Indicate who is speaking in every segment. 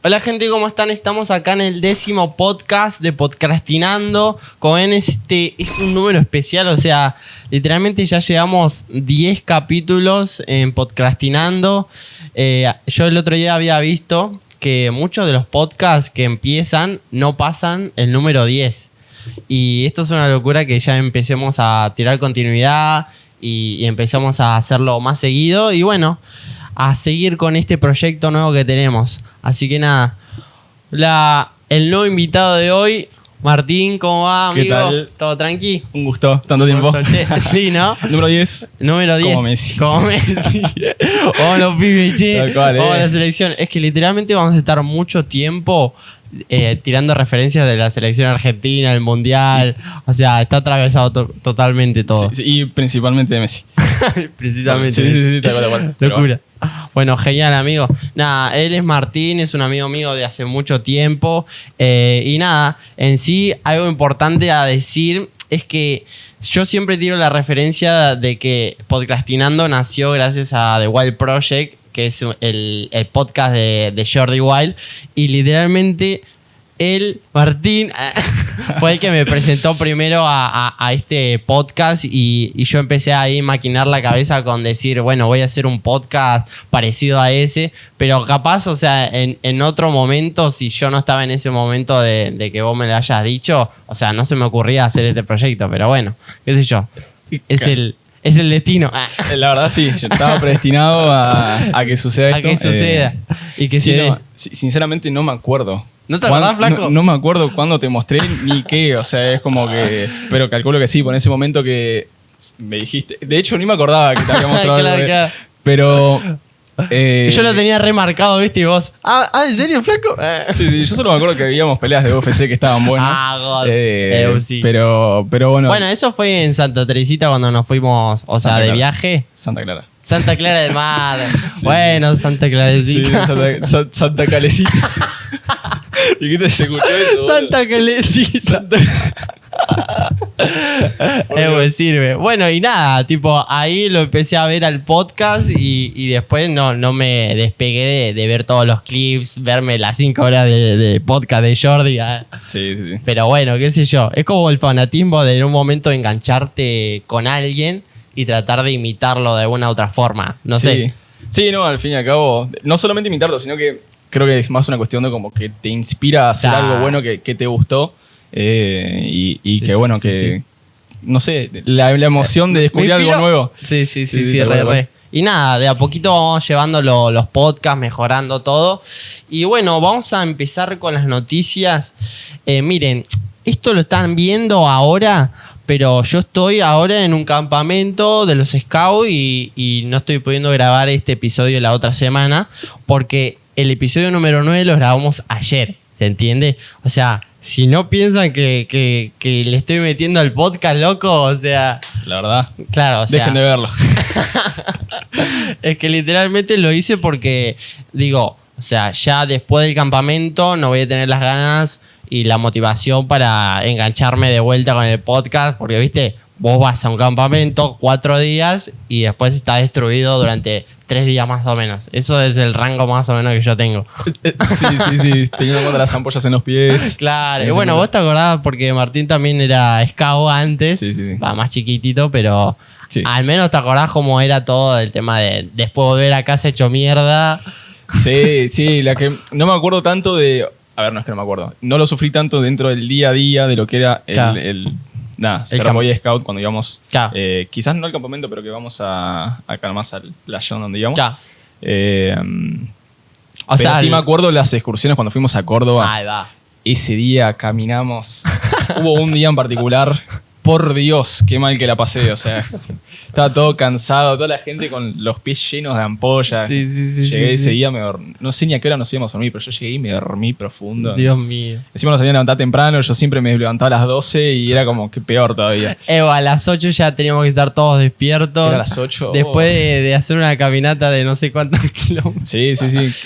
Speaker 1: Hola gente, ¿cómo están? Estamos acá en el 10º podcast de Podcastinando. Como ven, este es un número especial, o sea, literalmente ya llevamos 10 capítulos en Podcastinando. Yo el otro día había visto que muchos de los podcasts que empiezan no pasan el número 10. Y esto es una locura que ya empecemos a tirar continuidad y empezamos a hacerlo más seguido. Y bueno, a seguir con este proyecto nuevo que tenemos. Así que nada, el nuevo invitado de hoy, Martín, ¿cómo va, amigo?
Speaker 2: ¿Qué tal?
Speaker 1: ¿Todo tranqui?
Speaker 2: Un gusto, tanto tiempo.
Speaker 1: Che, sí, ¿no?
Speaker 2: Número 10.
Speaker 1: Número 10.
Speaker 2: Como Messi.
Speaker 1: Vamos los pibes, che.
Speaker 2: Tal cual,
Speaker 1: Vamos a la selección. Es que literalmente vamos a estar mucho tiempo tirando referencias de la selección argentina, el mundial. O sea, está atravesado totalmente todo.
Speaker 2: Sí, y principalmente de Messi.
Speaker 1: Principalmente.
Speaker 2: Sí, tal cual.
Speaker 1: Locura. Bueno, genial, amigo. Nada, él es Martín, es un amigo mío de hace mucho tiempo. Y nada, en sí, algo importante a decir es que yo siempre tiro la referencia de que Podcastinando nació gracias a The Wild Project, que es el podcast de Jordi Wild. Y literalmente él, Martín, fue el que me presentó primero a este podcast y yo empecé ahí a maquinar la cabeza con decir, bueno, voy a hacer un podcast parecido a ese, pero capaz, o sea, en otro momento, si yo no estaba en ese momento de que vos me lo hayas dicho, o sea, no se me ocurría hacer este proyecto, pero bueno, qué sé yo, es el destino.
Speaker 2: La verdad sí, yo estaba predestinado a que suceda esto.
Speaker 1: A que suceda y que se dé.
Speaker 2: No, sinceramente no me acuerdo.
Speaker 1: ¿No te acordás, flaco?
Speaker 2: No me acuerdo cuándo te mostré ni qué, o sea, es como que... Pero calculo que sí, por ese momento que me dijiste... De hecho, ni me acordaba que te había mostrado
Speaker 1: Claro,
Speaker 2: algo.
Speaker 1: claro.
Speaker 2: Pero...
Speaker 1: Yo lo tenía remarcado, ¿viste? Y vos... ¿en serio, flaco?
Speaker 2: Sí, yo solo me acuerdo que veíamos peleas de UFC que estaban buenas.
Speaker 1: God. Sí.
Speaker 2: Pero bueno...
Speaker 1: Bueno, eso fue en Santa Teresita cuando nos fuimos, o sea,
Speaker 2: Santa
Speaker 1: de
Speaker 2: Clara.
Speaker 1: viaje.
Speaker 2: Santa Clara.
Speaker 1: Santa Clara del Mar.
Speaker 2: Sí.
Speaker 1: Bueno, Santa
Speaker 2: Sí,
Speaker 1: Clarecita.
Speaker 2: Santa Calecita. ¿Y qué te se escuchó eso?
Speaker 1: Santa Calecita. Pues sirve. Bueno, y nada, tipo, ahí lo empecé a ver al podcast y después no me despegué de ver todos los clips, verme las 5 horas de podcast de Jordi.
Speaker 2: Sí.
Speaker 1: Pero bueno, qué sé yo. Es como el fanatismo de en un momento engancharte con alguien y tratar de imitarlo de alguna otra forma. No sé.
Speaker 2: Sí, no, al fin y al cabo, no solamente imitarlo, sino que creo que es más una cuestión de como que te inspira a hacer algo bueno que te gustó. Y que bueno, que no sé, la emoción de descubrir algo nuevo.
Speaker 1: Sí,
Speaker 2: tal cual.
Speaker 1: re. Y nada, de a poquito vamos llevando los podcasts, mejorando todo. Y bueno, vamos a empezar con las noticias. Miren, esto lo están viendo ahora, pero yo estoy ahora en un campamento de los Scouts y no estoy pudiendo grabar este episodio la otra semana porque el episodio número 9 lo grabamos ayer, ¿se entiende? O sea, si no piensan que le estoy metiendo al podcast, loco, o sea...
Speaker 2: La verdad.
Speaker 1: Claro, o sea...
Speaker 2: Dejen de verlo.
Speaker 1: Es que literalmente lo hice porque, digo, o sea, ya después del campamento no voy a tener las ganas y la motivación para engancharme de vuelta con el podcast, porque, viste, vos vas a un campamento 4 días y después está destruido durante 3 días más o menos. Eso es el rango más o menos que yo tengo.
Speaker 2: Sí. Teniendo en cuenta las ampollas en los pies.
Speaker 1: Claro. Y bueno, vos te acordás porque Martín también era scout antes.
Speaker 2: Sí.
Speaker 1: Va más chiquitito, pero
Speaker 2: Sí.
Speaker 1: al menos te acordás cómo era todo el tema de después volver a casa hecho mierda.
Speaker 2: Sí, la que no me acuerdo tanto de... A ver, no es que no me acuerdo. No lo sufrí tanto dentro del día a día de lo que era ser Boy Scout cuando íbamos...
Speaker 1: Claro.
Speaker 2: Quizás no al campamento, pero que vamos acá más al playón donde íbamos.
Speaker 1: Claro.
Speaker 2: O sea, sí me acuerdo las excursiones cuando fuimos a Córdoba.
Speaker 1: Ahí va.
Speaker 2: Ese día caminamos. Hubo un día en particular. Por Dios, qué mal que la pasé. O sea, estaba todo cansado. Toda la gente con los pies llenos de ampollas.
Speaker 1: Sí.
Speaker 2: Llegué ese día, no sé ni a qué hora nos íbamos a dormir, pero yo llegué y me dormí profundo.
Speaker 1: Dios mío.
Speaker 2: Encima nos habían levantado temprano. Yo siempre me levantaba a las 12 y era como que peor todavía.
Speaker 1: A las 8 ya teníamos que estar todos despiertos.
Speaker 2: Era a las 8.
Speaker 1: Después de hacer una caminata de no sé cuántos kilómetros.
Speaker 2: Sí.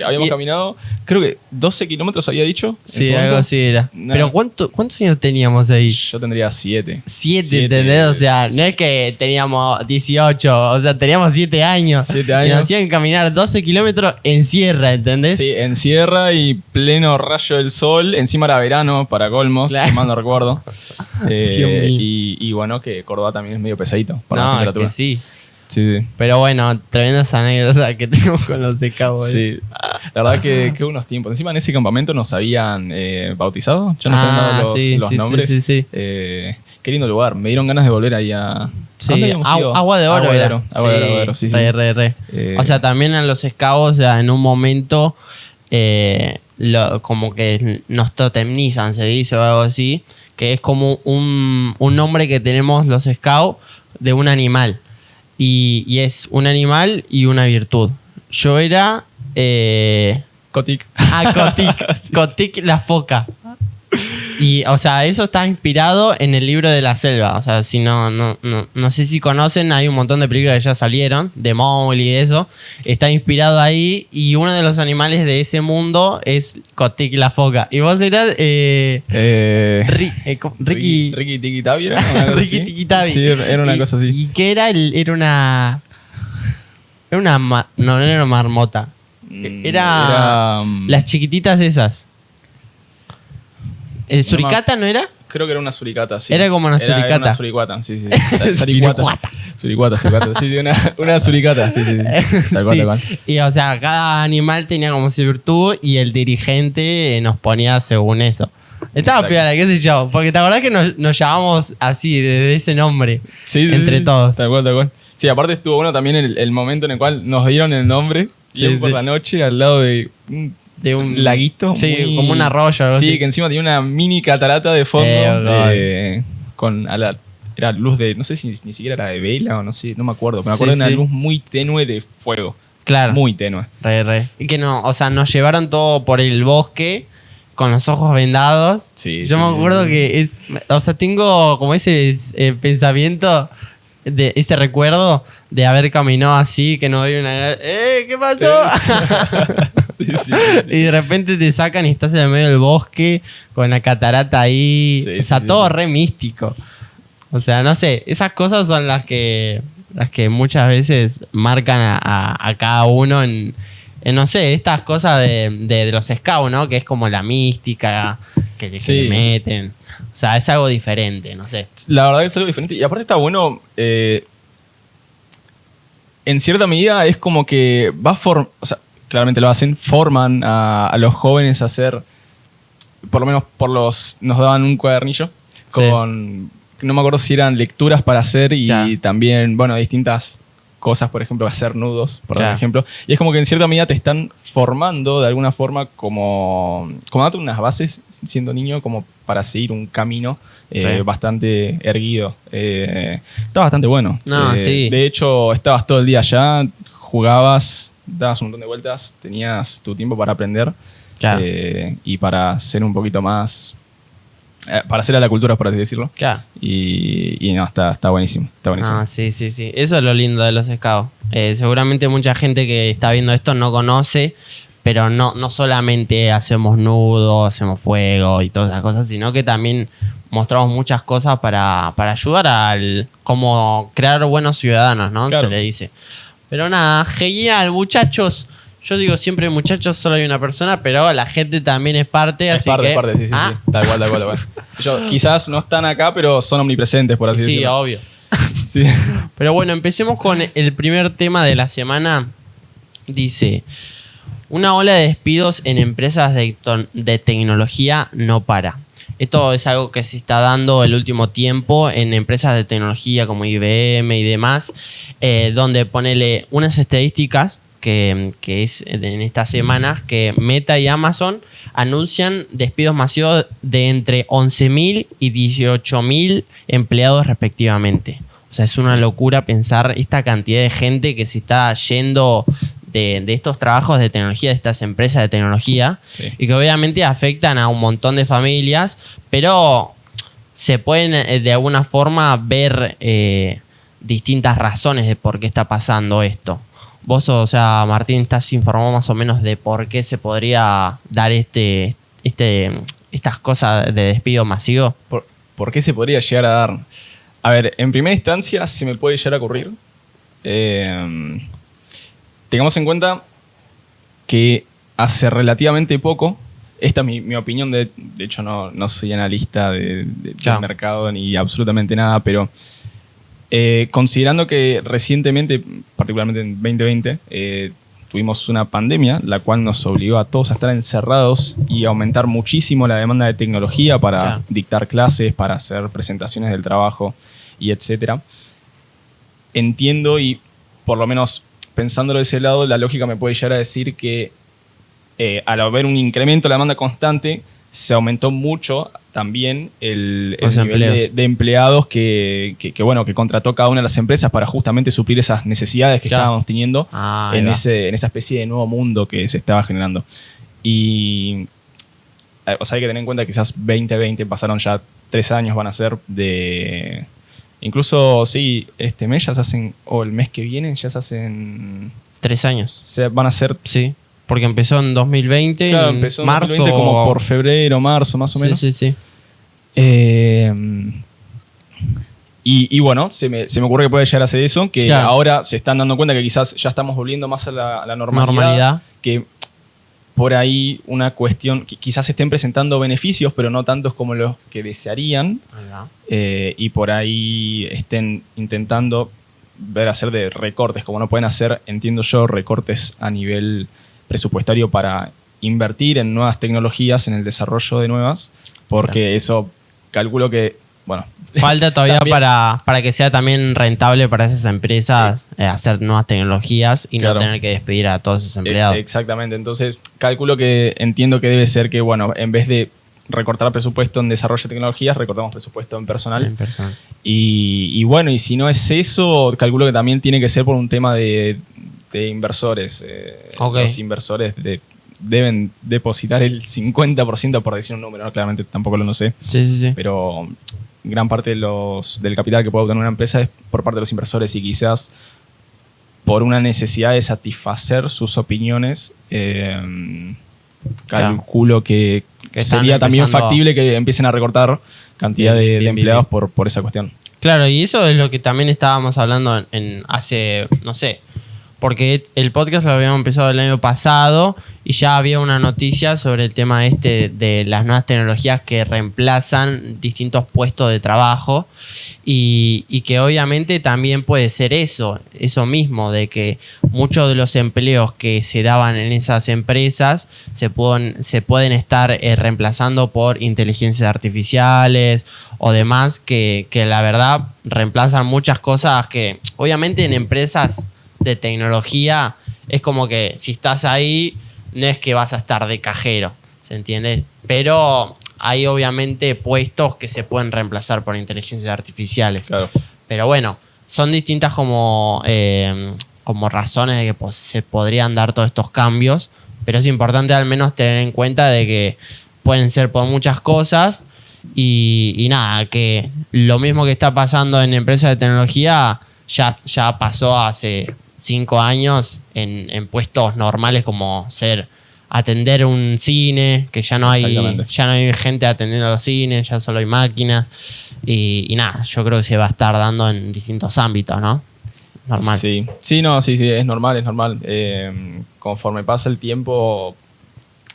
Speaker 2: Habíamos caminado, creo que 12 kilómetros había dicho. en
Speaker 1: Sí,
Speaker 2: su momento.
Speaker 1: algo así era.
Speaker 2: Nah.
Speaker 1: Pero ¿cuántos años teníamos ahí?
Speaker 2: Yo tendría 7.
Speaker 1: 7,
Speaker 2: Siete,
Speaker 1: ¿entendés? O sea, no es que teníamos 18, o sea, teníamos 7 años.
Speaker 2: 7
Speaker 1: Y nos
Speaker 2: años.
Speaker 1: hacían caminar 12 kilómetros en sierra, ¿entendés?
Speaker 2: Sí, en sierra y pleno rayo del sol. Encima era verano, para colmos,
Speaker 1: Claro.
Speaker 2: si mal no recuerdo.
Speaker 1: Dios mío.
Speaker 2: Y bueno, que Córdoba también es medio pesadito para la
Speaker 1: No, es
Speaker 2: temperatura.
Speaker 1: que sí.
Speaker 2: Sí, sí.
Speaker 1: Pero bueno, tremendas anécdotas que tenemos con los scouts.
Speaker 2: Sí, la verdad que unos tiempos. Encima en ese campamento nos habían bautizado, ya nos habían dado los nombres.
Speaker 1: Sí.
Speaker 2: Qué lindo lugar, me dieron ganas de volver ahí a...
Speaker 1: Sí,
Speaker 2: ¿Dónde habíamos ido?
Speaker 1: agua de oro.
Speaker 2: Agua de
Speaker 1: era.
Speaker 2: oro, agua de oro, sí, sí.
Speaker 1: Re. O sea, también en los scouts, o sea, en un momento, como que nos totemizan, se dice o algo así, que es como un nombre que tenemos los scouts de un animal. Y es un animal y una virtud. Yo era...
Speaker 2: Cotic.
Speaker 1: Cotic.
Speaker 2: Sí.
Speaker 1: Cotic la foca. Y, o sea, eso está inspirado en el libro de la selva. O sea, si no sé si conocen, hay un montón de películas que ya salieron, de Mowgli y eso. Está inspirado ahí. Y uno de los animales de ese mundo es Cotic la foca. Y vos eras Ricky.
Speaker 2: Ricky Tiki Tavi era, ¿no?
Speaker 1: Ricky Tiki Tavi.
Speaker 2: Sí, era una cosa así.
Speaker 1: ¿Y qué era? Era una. No era una marmota. Era. Las chiquititas esas. ¿El suricata no era?
Speaker 2: Creo que era una suricata, sí.
Speaker 1: Era como una suricata.
Speaker 2: Era una suricata, sí. Suricata. Sí, una suricata, sí. Tal cual,
Speaker 1: Sí.
Speaker 2: tal cual.
Speaker 1: Y o sea, cada animal tenía como su virtud y el dirigente nos ponía según eso. Estaba
Speaker 2: Exacto.
Speaker 1: piola, qué sé yo. Porque te acordás que nos llamamos así, de ese nombre.
Speaker 2: Sí,
Speaker 1: entre todos.
Speaker 2: Tal cual. Sí, aparte estuvo bueno también el momento en el cual nos dieron el nombre, bien
Speaker 1: Sí,
Speaker 2: por
Speaker 1: sí.
Speaker 2: la noche, al lado de un laguito.
Speaker 1: Sí,
Speaker 2: muy-
Speaker 1: como un arroyo. Algo
Speaker 2: Sí,
Speaker 1: así.
Speaker 2: que encima tenía una mini catarata de fondo.
Speaker 1: God.
Speaker 2: Con era luz de, no sé si ni siquiera era de vela o no sé, no me acuerdo. Pero me acuerdo
Speaker 1: Sí,
Speaker 2: de una
Speaker 1: sí.
Speaker 2: luz muy tenue de fuego.
Speaker 1: Claro.
Speaker 2: Muy tenue.
Speaker 1: Re. Y que no, o sea, nos llevaron todo por el bosque con los ojos vendados.
Speaker 2: Sí,
Speaker 1: Yo
Speaker 2: sí.
Speaker 1: me acuerdo que es, o sea, tengo como ese pensamiento, de ese recuerdo de haber caminado así, que no había una... ¿Qué pasó?
Speaker 2: Sí.
Speaker 1: Y de repente te sacan y estás en el medio del bosque con la catarata ahí.
Speaker 2: Sí,
Speaker 1: o sea,
Speaker 2: sí,
Speaker 1: todo
Speaker 2: sí.
Speaker 1: re místico. O sea, no sé, esas cosas son las que muchas veces marcan a cada uno en, no sé, estas cosas de los scouts, ¿no? Que es como la mística que
Speaker 2: Sí.
Speaker 1: le meten. O sea, es algo diferente, no sé.
Speaker 2: La verdad que es algo diferente. Y aparte está bueno. En cierta medida es como que o sea, claramente lo hacen, forman a los jóvenes a hacer. Por lo menos nos daban un cuadernillo con. No me acuerdo si eran lecturas para hacer y
Speaker 1: Ya.
Speaker 2: también, bueno, distintas cosas, por ejemplo, hacer nudos, por
Speaker 1: Ya.
Speaker 2: ejemplo. Y es como que en cierta medida te están formando de alguna forma como dándote unas bases siendo niño como para seguir un camino
Speaker 1: Sí.
Speaker 2: bastante erguido. Está bastante bueno.
Speaker 1: No, sí.
Speaker 2: De hecho, estabas todo el día allá, jugabas, dabas un montón de vueltas, tenías tu tiempo para aprender
Speaker 1: Claro.
Speaker 2: y para ser un poquito más... para hacer a la cultura, por así decirlo.
Speaker 1: Claro.
Speaker 2: Y no, está buenísimo. Está buenísimo.
Speaker 1: Ah, sí. Eso es lo lindo de los scouts. Seguramente mucha gente que está viendo esto no conoce, pero no solamente hacemos nudos, hacemos fuego y todas esas cosas, sino que también mostramos muchas cosas para ayudar al como crear buenos ciudadanos, ¿no?
Speaker 2: Claro.
Speaker 1: Se le dice. Pero nada, genial, muchachos. Yo digo siempre, muchachos, solo hay una persona, pero la gente también es parte,
Speaker 2: Es
Speaker 1: así
Speaker 2: parte,
Speaker 1: que...
Speaker 2: es parte, sí. Tal cual. Quizás no están acá, pero son omnipresentes, por así
Speaker 1: Sí,
Speaker 2: decirlo.
Speaker 1: obvio.
Speaker 2: Sí.
Speaker 1: Pero bueno, empecemos con el primer tema de la semana. Dice, una ola de despidos en empresas de tecnología no para. Esto es algo que se está dando el último tiempo en empresas de tecnología como IBM y demás, donde ponele unas estadísticas que es en estas semanas que Meta y Amazon anuncian despidos masivos de entre 11.000 y 18.000 empleados respectivamente. O sea, es una locura pensar esta cantidad de gente que se está yendo de estos trabajos de tecnología, de estas empresas de tecnología,
Speaker 2: Sí.
Speaker 1: y que obviamente afectan a un montón de familias, pero se pueden de alguna forma ver distintas razones de por qué está pasando esto. Vos, o sea, Martín, estás informado más o menos de por qué se podría dar estas cosas de despido masivo.
Speaker 2: ¿Por qué se podría llegar a dar? A ver, en primera instancia se me puede llegar a ocurrir. Tengamos en cuenta que hace relativamente poco, esta es mi opinión, de hecho no soy analista del mercado ni absolutamente nada, pero considerando que recientemente, particularmente en 2020, tuvimos una pandemia, la cual nos obligó a todos a estar encerrados y a aumentar muchísimo la demanda de tecnología para dictar clases, para hacer presentaciones del trabajo y etcétera. Entiendo, y por lo menos pensándolo de ese lado, la lógica me puede llegar a decir que al haber un incremento de la demanda constante, se aumentó mucho también el nivel de empleados que contrató cada una de las empresas para justamente suplir esas necesidades que estábamos teniendo en esa especie de nuevo mundo que se estaba generando. Y hay que tener en cuenta que quizás 2020 pasaron ya 3 años, van a ser de... Incluso, sí, este mes ya se hacen, o el mes que viene ya se hacen...
Speaker 1: 3 años.
Speaker 2: Van a ser...
Speaker 1: Sí, porque empezó en 2020,
Speaker 2: claro,
Speaker 1: en
Speaker 2: empezó en
Speaker 1: marzo.
Speaker 2: 2020 como por febrero, marzo, más o menos.
Speaker 1: Sí.
Speaker 2: Y bueno, se me ocurre que puede llegar a ser eso, que ahora se están dando cuenta que quizás ya estamos volviendo más a la normalidad. Que por ahí una cuestión, quizás se estén presentando beneficios, pero no tantos como los que desearían. Y por ahí estén intentando hacer de recortes, como no pueden hacer, entiendo yo, recortes a nivel presupuestario para invertir en nuevas tecnologías, en el desarrollo de nuevas, porque eso calculo que, bueno...
Speaker 1: Falta todavía para que sea también rentable para esas empresas hacer nuevas tecnologías y no tener que despedir a todos sus empleados.
Speaker 2: Exactamente, entonces entiendo que debe ser que, bueno, en vez de recortar presupuesto en desarrollo de tecnologías, recortamos presupuesto en personal. Y bueno, y si no es eso, calculo que también tiene que ser por un tema de inversores. Los inversores deben depositar el 50%, por decir un número, ¿no? Claramente tampoco lo sé.
Speaker 1: Sí.
Speaker 2: Pero gran parte del capital que puede obtener una empresa es por parte de los inversores, y quizás por una necesidad de satisfacer sus opiniones, calculo que sería también factible que empiecen a recortar cantidad de empleados por esa cuestión.
Speaker 1: Claro, y eso es lo que también estábamos hablando hace, no sé, porque el podcast lo habíamos empezado el año pasado y ya había una noticia sobre el tema de las nuevas tecnologías que reemplazan distintos puestos de trabajo y que obviamente también puede ser eso mismo, de que muchos de los empleos que se daban en esas empresas se pueden estar reemplazando por inteligencias artificiales o demás que la verdad reemplazan muchas cosas que obviamente en empresas de tecnología es como que si estás ahí no es que vas a estar de cajero, ¿se entiende? Pero hay obviamente puestos que se pueden reemplazar por inteligencias artificiales.
Speaker 2: Claro.
Speaker 1: Pero bueno, son distintas como razones de que se podrían dar todos estos cambios, pero es importante al menos tener en cuenta de que pueden ser por muchas cosas y nada, que lo mismo que está pasando en empresas de tecnología ya pasó hace 5 años en puestos normales como atender un cine, que ya no hay gente atendiendo los cines, ya solo hay máquinas y nada, yo creo que se va a estar dando en distintos ámbitos, ¿no? Normal.
Speaker 2: Sí, es normal. Conforme pasa el tiempo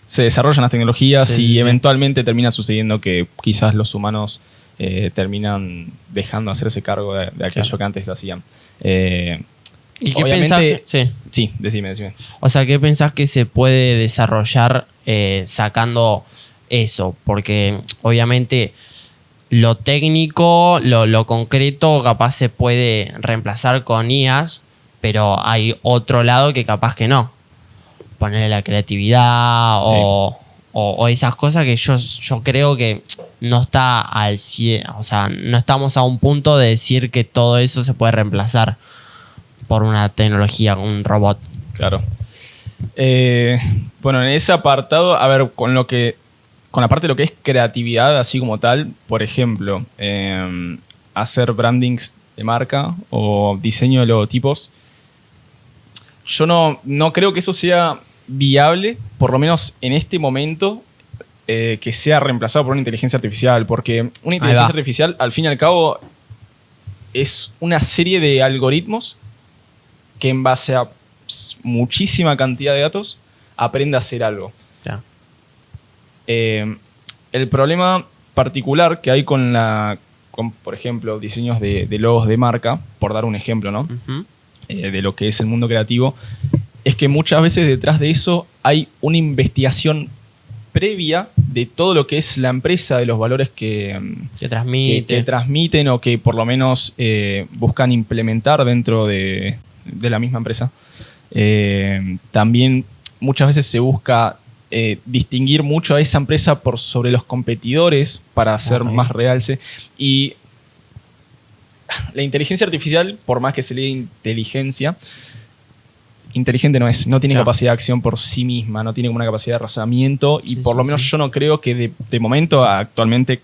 Speaker 2: se desarrollan las tecnologías y eventualmente termina sucediendo que quizás los humanos terminan dejando hacerse cargo de aquello que antes lo hacían.
Speaker 1: ¿Y qué pensás?
Speaker 2: Sí, decime.
Speaker 1: O sea, ¿qué pensás que se puede desarrollar sacando eso? Porque obviamente lo técnico, lo concreto, capaz se puede reemplazar con IAs, pero hay otro lado que capaz que no. Ponerle la creatividad o esas cosas que yo creo que no está al 100, o sea, no estamos a un punto de decir que todo eso se puede reemplazar por una tecnología, un robot.
Speaker 2: Claro. Bueno, en ese apartado, a ver, con la parte de lo que es creatividad, así como tal, por ejemplo, hacer brandings de marca o diseño de logotipos, yo no creo que eso sea viable, por lo menos en este momento, que sea reemplazado por una inteligencia artificial, porque una inteligencia artificial, al fin y al cabo, es una serie de algoritmos que en base a muchísima cantidad de datos aprende a hacer algo.
Speaker 1: Ya.
Speaker 2: El problema particular que hay con, por ejemplo, diseños de logos de marca, por dar un ejemplo, ¿no?
Speaker 1: Ujú.
Speaker 2: De lo que es el mundo creativo, es que muchas veces detrás de eso hay una investigación previa de todo lo que es la empresa, de los valores que transmiten o que por lo menos buscan implementar dentro de la misma empresa. También muchas veces se busca distinguir mucho a esa empresa por sobre los competidores para hacer más realce. Y la inteligencia artificial, por más que se le diga inteligencia, inteligente no es, no tiene capacidad de acción por sí misma, no tiene como una capacidad de razonamiento y por lo menos yo no creo que de momento, actualmente,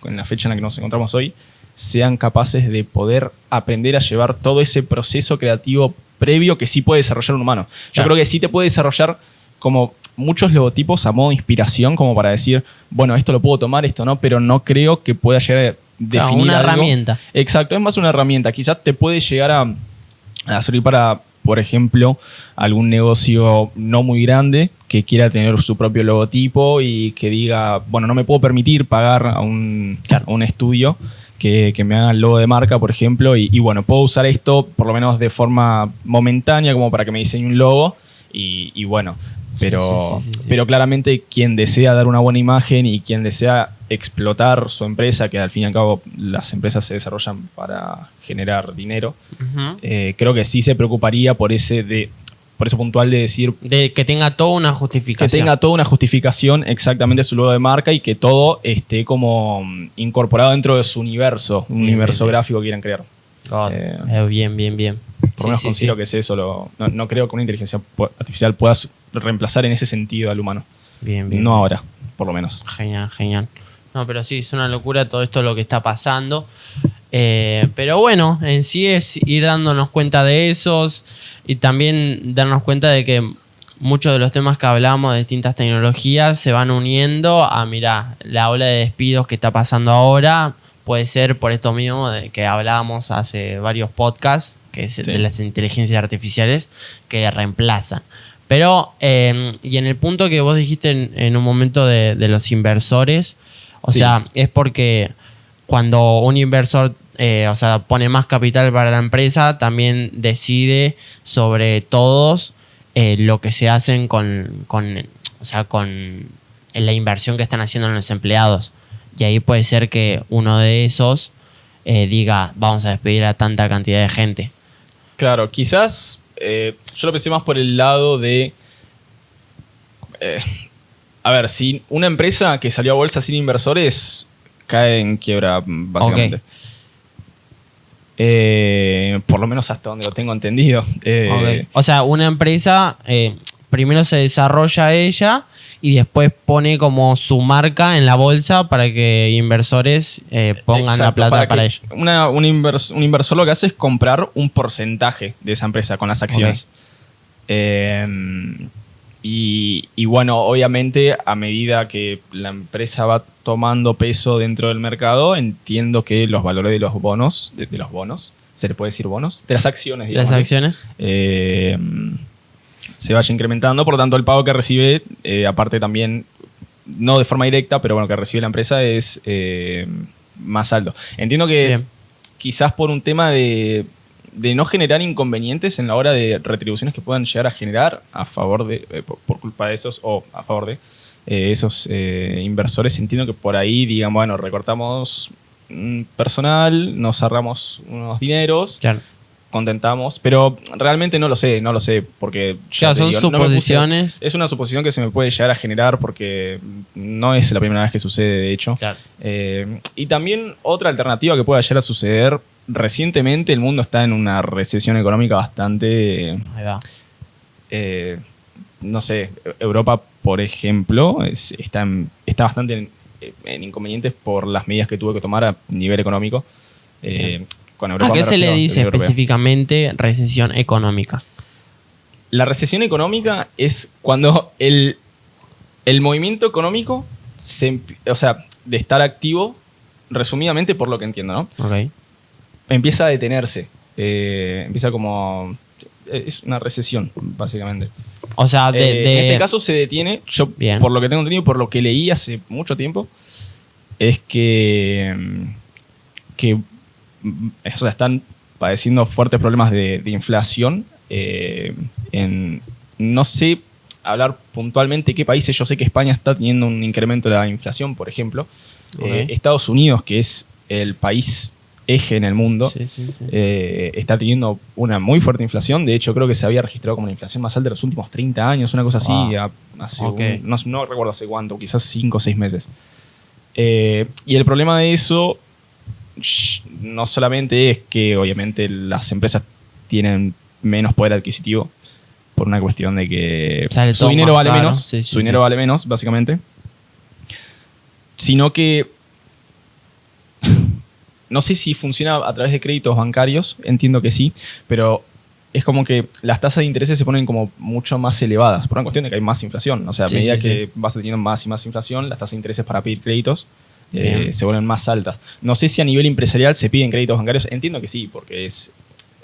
Speaker 2: en la fecha en la que nos encontramos hoy, sean capaces de poder aprender a llevar todo ese proceso creativo previo que sí puede desarrollar un humano. Yo creo que sí te puede desarrollar como muchos logotipos a modo de inspiración, como para decir, bueno, esto lo puedo tomar, esto no, pero no creo que pueda llegar a definir
Speaker 1: una
Speaker 2: algo.
Speaker 1: Herramienta.
Speaker 2: Exacto, es más una herramienta. Quizás te puede llegar a servir para, por ejemplo, algún negocio no muy grande que quiera tener su propio logotipo y que diga, bueno, no me puedo permitir pagar a un estudio que me haga el logo de marca, por ejemplo, y bueno, puedo usar esto por lo menos de forma momentánea como para que me diseñe un logo y bueno, pero claramente quien desea dar una buena imagen y quien desea explotar su empresa, que al fin y al cabo las empresas se desarrollan para generar dinero, creo que sí se preocuparía por eso puntual de decir...
Speaker 1: De que tenga toda una justificación.
Speaker 2: Que tenga toda una justificación exactamente su logo de marca y que todo esté como incorporado dentro de su universo, un universo gráfico que quieran crear.
Speaker 1: Bien.
Speaker 2: Por lo menos considero que es eso. No creo que una inteligencia artificial pueda reemplazar en ese sentido al humano.
Speaker 1: Bien.
Speaker 2: No ahora, por lo menos.
Speaker 1: Genial. No, pero sí, es una locura todo esto lo que está pasando. Pero bueno, en sí es ir dándonos cuenta de esos y también darnos cuenta de que muchos de los temas que hablamos de distintas tecnologías se van uniendo a, mirá, la ola de despidos que está pasando ahora puede ser por esto mismo de que hablábamos hace varios podcasts, que es de las inteligencias artificiales que reemplazan. Pero, y en el punto que vos dijiste en un momento de los inversores, o sea, es porque cuando un inversor pone más capital para la empresa, también decide sobre todos lo que se hacen con la inversión que están haciendo en los empleados. Y ahí puede ser que uno de esos diga, vamos a despedir a tanta cantidad de gente.
Speaker 2: Claro, quizás yo lo pensé más por el lado de... a ver, si una empresa que salió a bolsa sin inversores cae en quiebra, básicamente. Por lo menos hasta donde lo tengo entendido.
Speaker 1: O sea, una empresa primero se desarrolla ella y después pone como su marca en la bolsa para que inversores pongan la plata para ellos.
Speaker 2: Un inversor lo que hace es comprar un porcentaje de esa empresa con las acciones. Y bueno, obviamente a medida que la empresa va tomando peso dentro del mercado, entiendo que los valores de los bonos, de los bonos, ¿se le puede decir bonos? De las acciones, digamos.
Speaker 1: ¿De las acciones?
Speaker 2: Se vaya incrementando, por lo tanto el pago que recibe, aparte también, no de forma directa, pero bueno, que recibe la empresa es más alto. Entiendo que quizás por un tema de no generar inconvenientes en la hora de retribuciones que puedan llegar a generar a favor de, por culpa de esos o a favor de esos inversores, entiendo que por ahí digan, bueno, recortamos personal, nos ahorramos unos dineros, contentamos, pero realmente no lo sé, porque
Speaker 1: son suposiciones.
Speaker 2: Es una suposición que se me puede llegar a generar porque no es la primera vez que sucede, de hecho. Y también otra alternativa que pueda llegar a suceder, recientemente el mundo está en una recesión económica bastante... no sé, Europa, por ejemplo, está bastante en inconvenientes por las medidas que tuvo que tomar a nivel económico. Con Europa,
Speaker 1: ¿a qué se le dice específicamente recesión económica?
Speaker 2: La recesión económica es cuando el movimiento económico, de estar activo, resumidamente por lo que entiendo, ¿no? empieza a detenerse. Empieza como... Es una recesión, básicamente.
Speaker 1: O sea,
Speaker 2: En este caso se detiene, yo
Speaker 1: Bien.
Speaker 2: por lo que tengo entendido, por lo que leí hace mucho tiempo, es que o sea, están padeciendo fuertes problemas de inflación. No sé hablar puntualmente qué países, yo sé que España está teniendo un incremento de la inflación, por ejemplo.
Speaker 1: Okay.
Speaker 2: Estados Unidos, que es el país eje en el mundo, está teniendo una muy fuerte inflación. De hecho, creo que se había registrado como la inflación más alta de los últimos 30 años, una cosa así, hace no recuerdo hace cuánto, quizás 5 o 6 meses. Y el problema de eso no solamente es que obviamente las empresas tienen menos poder adquisitivo por una cuestión de que su dinero vale menos, su dinero vale menos, básicamente, sino que no sé si funciona a través de créditos bancarios, entiendo que sí, pero es como que las tasas de interés se ponen como mucho más elevadas por una cuestión de que hay más inflación. O sea, a medida que vas teniendo más y más inflación, las tasas de interés para pedir créditos se vuelven más altas. No sé si a nivel empresarial se piden créditos bancarios. Entiendo que sí, porque es,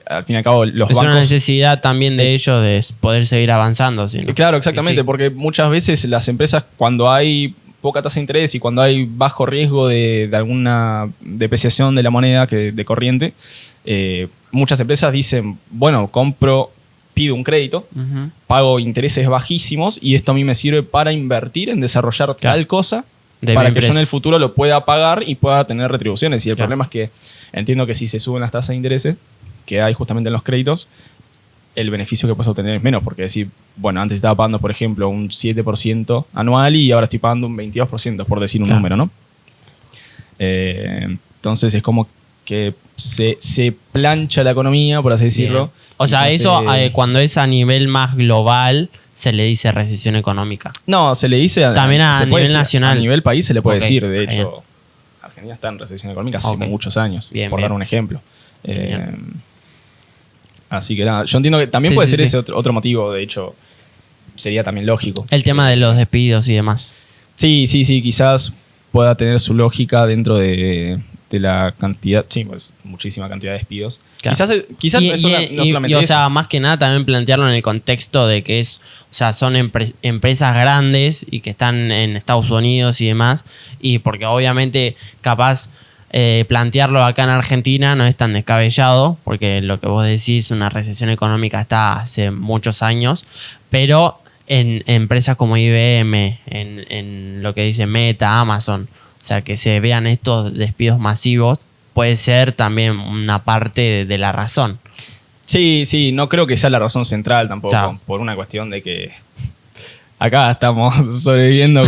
Speaker 2: al fin y al cabo, los bancos...
Speaker 1: Es una necesidad también de ellos de poder seguir avanzando. ¿Sí, no?
Speaker 2: Claro, exactamente, porque muchas veces las empresas, cuando hay poca tasa de interés y cuando hay bajo riesgo de alguna depreciación de la moneda de corriente, muchas empresas dicen, bueno, pido un crédito, pago intereses bajísimos y esto a mí me sirve para invertir en desarrollar tal cosa para que yo en el futuro lo pueda pagar y pueda tener retribuciones. Y el problema es que entiendo que si se suben las tasas de intereses que hay justamente en los créditos, el beneficio que puedes obtener es menos, porque decir, bueno, antes estaba pagando, por ejemplo, un 7% anual y ahora estoy pagando un 22%, por decir un número, ¿no? Entonces es como que se plancha la economía, por así decirlo.
Speaker 1: O sea,
Speaker 2: entonces,
Speaker 1: eso cuando es a nivel más global se le dice recesión económica.
Speaker 2: No, se le dice...
Speaker 1: También a nivel nacional.
Speaker 2: A nivel país se le puede decir. De hecho, Argentina está en recesión económica hace muchos años, por dar un ejemplo. Así que nada, yo entiendo que también puede ser ese otro motivo, de hecho, sería también lógico.
Speaker 1: El tema de los despidos y demás.
Speaker 2: Sí, quizás pueda tener su lógica dentro de la cantidad, pues muchísima cantidad de despidos. Claro. Quizás no solamente
Speaker 1: o
Speaker 2: eso.
Speaker 1: sea, más que nada también plantearlo en el contexto de que son empresas grandes y que están en Estados Unidos y demás, y porque obviamente capaz plantearlo acá en Argentina no es tan descabellado, porque lo que vos decís, una recesión económica está hace muchos años, pero en empresas como IBM, en lo que dice Meta, Amazon, o sea, que se vean estos despidos masivos, puede ser también una parte de la razón.
Speaker 2: Sí, no creo que sea la razón central tampoco, por una cuestión de que acá estamos sobreviviendo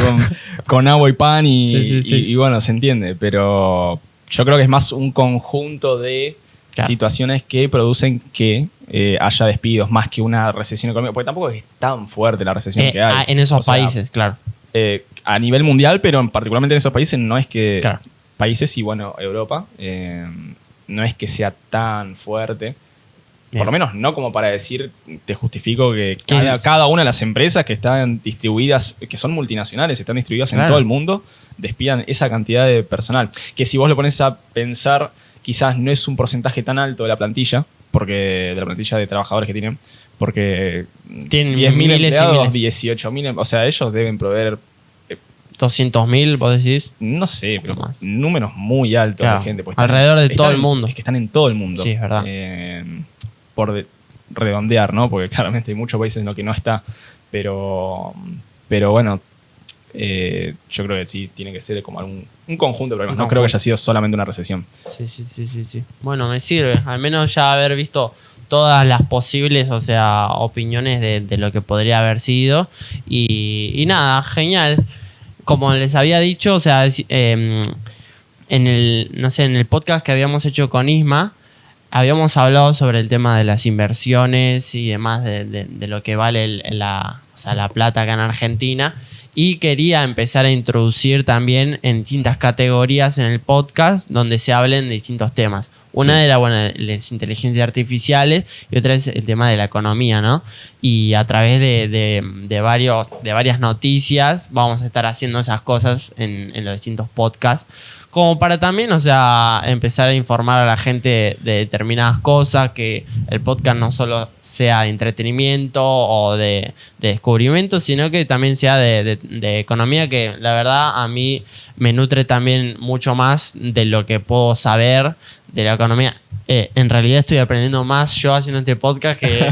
Speaker 2: con agua y pan y bueno, se entiende, pero yo creo que es más un conjunto de situaciones que producen que haya despidos, más que una recesión económica, porque tampoco es tan fuerte la recesión que hay.
Speaker 1: En esos países, claro.
Speaker 2: A nivel mundial, pero particularmente en esos países no es que... Claro. Países y bueno, Europa, no es que sea tan fuerte. Por lo menos no como para decir, te justifico que cada una de las empresas que están distribuidas, que son multinacionales, están distribuidas en todo el mundo, despidan esa cantidad de personal. Que si vos lo pones a pensar, quizás no es un porcentaje tan alto de la plantilla, de la plantilla de trabajadores que tienen, porque
Speaker 1: tienen
Speaker 2: 10.000 empleados, 18.000, o sea, ellos deben proveer
Speaker 1: 200.000, vos decís.
Speaker 2: No sé, pero más. Números muy altos de gente.
Speaker 1: Alrededor de todo el mundo.
Speaker 2: Es que están en todo el mundo.
Speaker 1: Sí, es verdad.
Speaker 2: Por redondear, ¿no? Porque claramente hay muchos países en los que no está. Pero bueno, yo creo que sí tiene que ser como un conjunto de problemas. No creo que haya sido solamente una recesión.
Speaker 1: Sí. Bueno, me sirve. Al menos ya haber visto todas las posibles, o sea, opiniones de lo que podría haber sido. Y nada, genial. Como les había dicho, o sea, en el podcast que habíamos hecho con Isma, habíamos hablado sobre el tema de las inversiones y demás, de lo que vale la plata acá en Argentina. Y quería empezar a introducir también en distintas categorías en el podcast donde se hablen de distintos temas. Una era, las inteligencias artificiales y otra es el tema de la economía, ¿no? y a través de varias noticias vamos a estar haciendo esas cosas en los distintos podcasts. Como para también, o sea, empezar a informar a la gente de determinadas cosas, que el podcast no solo sea de entretenimiento o de descubrimiento, sino que también sea de economía, que la verdad a mí me nutre también mucho más de lo que puedo saber de la economía. En realidad estoy aprendiendo más yo haciendo este podcast que...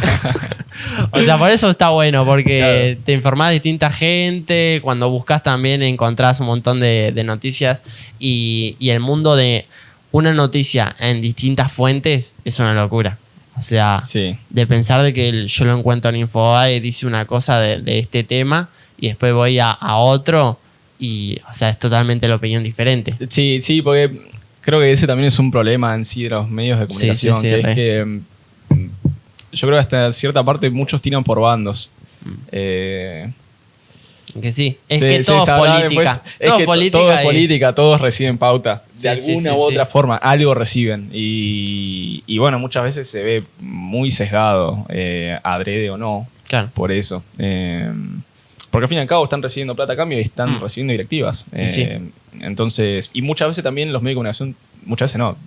Speaker 1: O sea, por eso está bueno, porque claro, te informás de distinta gente, cuando buscas también encontrás un montón de noticias y el mundo de una noticia en distintas fuentes es una locura. O sea, sí, de pensar de que yo lo encuentro en Infobae y dice una cosa de este tema y después voy a otro y, o sea, es totalmente la opinión diferente.
Speaker 2: Sí, sí, porque creo que ese también es un problema en sí de los medios de comunicación, sí, sí, sí, que es que yo creo que hasta cierta parte muchos tiran por bandos.
Speaker 1: Que sí, es que todo es política.
Speaker 2: Todo es política, todos reciben pauta. De alguna u otra forma, algo reciben. Y bueno, muchas veces se ve muy sesgado, adrede o no, claro, por eso. Porque al fin y al cabo están recibiendo plata a cambio y están recibiendo directivas. Sí. Entonces, y muchas veces también los medios de comunicación, muchas veces no,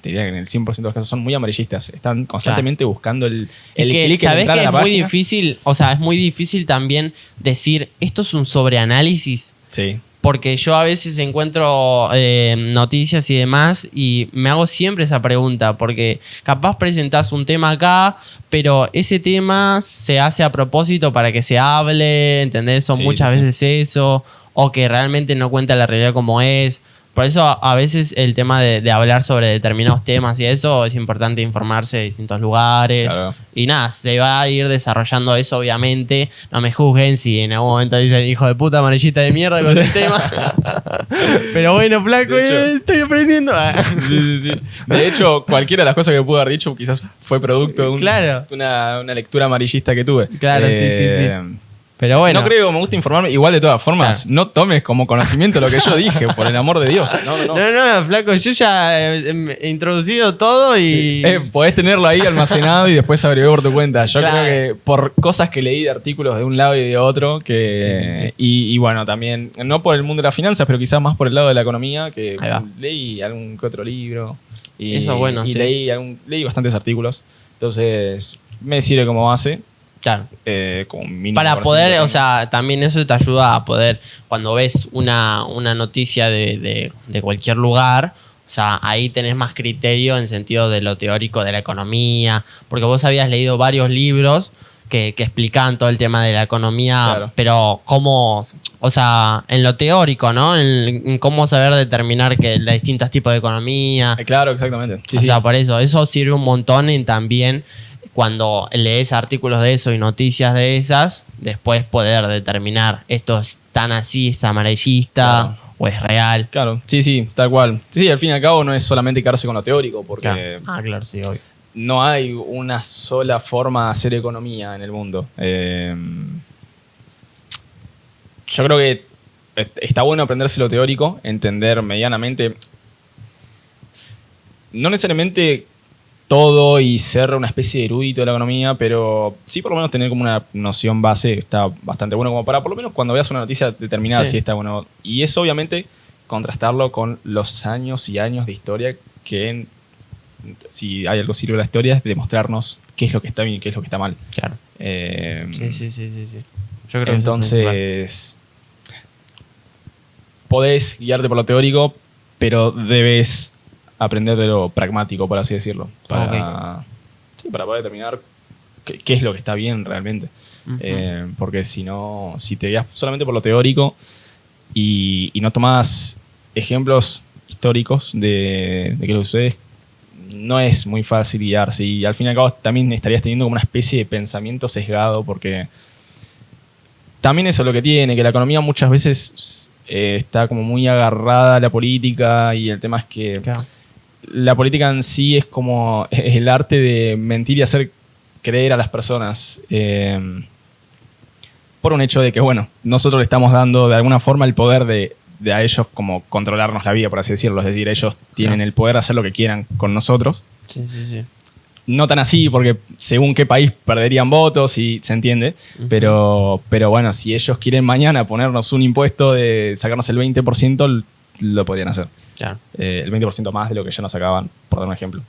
Speaker 2: te diría que en el 100% de los casos son muy amarillistas. Están constantemente buscando el clic,
Speaker 1: ¿sabés
Speaker 2: que
Speaker 1: es muy difícil? O sea, es muy difícil también decir, esto es un sobreanálisis.
Speaker 2: Sí.
Speaker 1: Porque yo a veces encuentro noticias y demás y me hago siempre esa pregunta, porque capaz presentás un tema acá, pero ese tema se hace a propósito para que se hable, ¿entendés? Son muchas veces eso, o que realmente no cuenta la realidad como es. Por eso a veces el tema de hablar sobre determinados temas y eso es importante informarse de distintos lugares. Claro. Y nada, se va a ir desarrollando eso, obviamente. No me juzguen si en algún momento dicen hijo de puta, amarillita de mierda con el tema. Pero bueno, flaco, estoy aprendiendo.
Speaker 2: Sí. De hecho, cualquiera de las cosas que pude haber dicho quizás fue producto de una lectura amarillista que tuve.
Speaker 1: Claro, sí. Pero bueno.
Speaker 2: No creo, me gusta informarme. Igual, de todas formas, claro, no tomes como conocimiento lo que yo dije, por el amor de Dios.
Speaker 1: No, flaco, yo ya he introducido todo y...
Speaker 2: Sí, podés tenerlo ahí almacenado y después averiguar por tu cuenta. Yo creo que por cosas que leí de artículos de un lado y de otro, que y bueno, también, no por el mundo de las finanzas, pero quizás más por el lado de la economía, que leí algún que otro libro. Y,
Speaker 1: eso es bueno,
Speaker 2: y leí bastantes artículos. Entonces, me sirve como base.
Speaker 1: Claro.
Speaker 2: Como mínimo
Speaker 1: para poder, o sea, también eso te ayuda a poder, cuando ves una noticia de cualquier lugar, o sea, ahí tenés más criterio en sentido de lo teórico de la economía, porque vos habías leído varios libros que explicaban todo el tema de la economía, claro, pero cómo, o sea, en lo teórico, ¿no? En cómo saber determinar que los distintos tipos de economía.
Speaker 2: Claro, exactamente.
Speaker 1: Sí, o sea, por eso sirve un montón en también... Cuando lees artículos de eso y noticias de esas, después poder determinar esto es tan así, es amarillista, claro, o es real.
Speaker 2: Claro, sí, tal cual. Sí, al fin y al cabo no es solamente quedarse con lo teórico, porque
Speaker 1: claro, sí, obvio.
Speaker 2: No hay una sola forma de hacer economía en el mundo. Yo creo que está bueno aprenderse lo teórico, entender medianamente, no necesariamente todo y ser una especie de erudito de la economía, pero sí por lo menos tener como una noción base está bastante bueno, como para por lo menos cuando veas una noticia determinada si está bueno. Y eso obviamente contrastarlo con los años y años de historia que si hay algo sirve la historia es demostrarnos qué es lo que está bien y qué es lo que está mal.
Speaker 1: Claro. Sí.
Speaker 2: Yo creo entonces podés guiarte por lo teórico, pero debes aprender de lo pragmático, por así decirlo, para poder determinar qué es lo que está bien realmente. Uh-huh. Porque si no, si te guías solamente por lo teórico y no tomás ejemplos históricos de que lo que sucede, no es muy fácil guiarse y al fin y al cabo también estarías teniendo como una especie de pensamiento sesgado, porque también eso es lo que tiene, que la economía muchas veces está como muy agarrada a la política y el tema es que la política en sí es como el arte de mentir y hacer creer a las personas por un hecho de que, bueno, nosotros le estamos dando de alguna forma el poder de a ellos como controlarnos la vida, por así decirlo. Es decir, ellos tienen el poder de hacer lo que quieran con nosotros.
Speaker 1: Sí.
Speaker 2: no tan así, porque según qué país perderían votos y se entiende. Pero bueno, si ellos quieren mañana ponernos un impuesto de sacarnos el 20%, lo podrían hacer.
Speaker 1: Claro.
Speaker 2: El 20% más de lo que ya nos sacaban, por dar un ejemplo.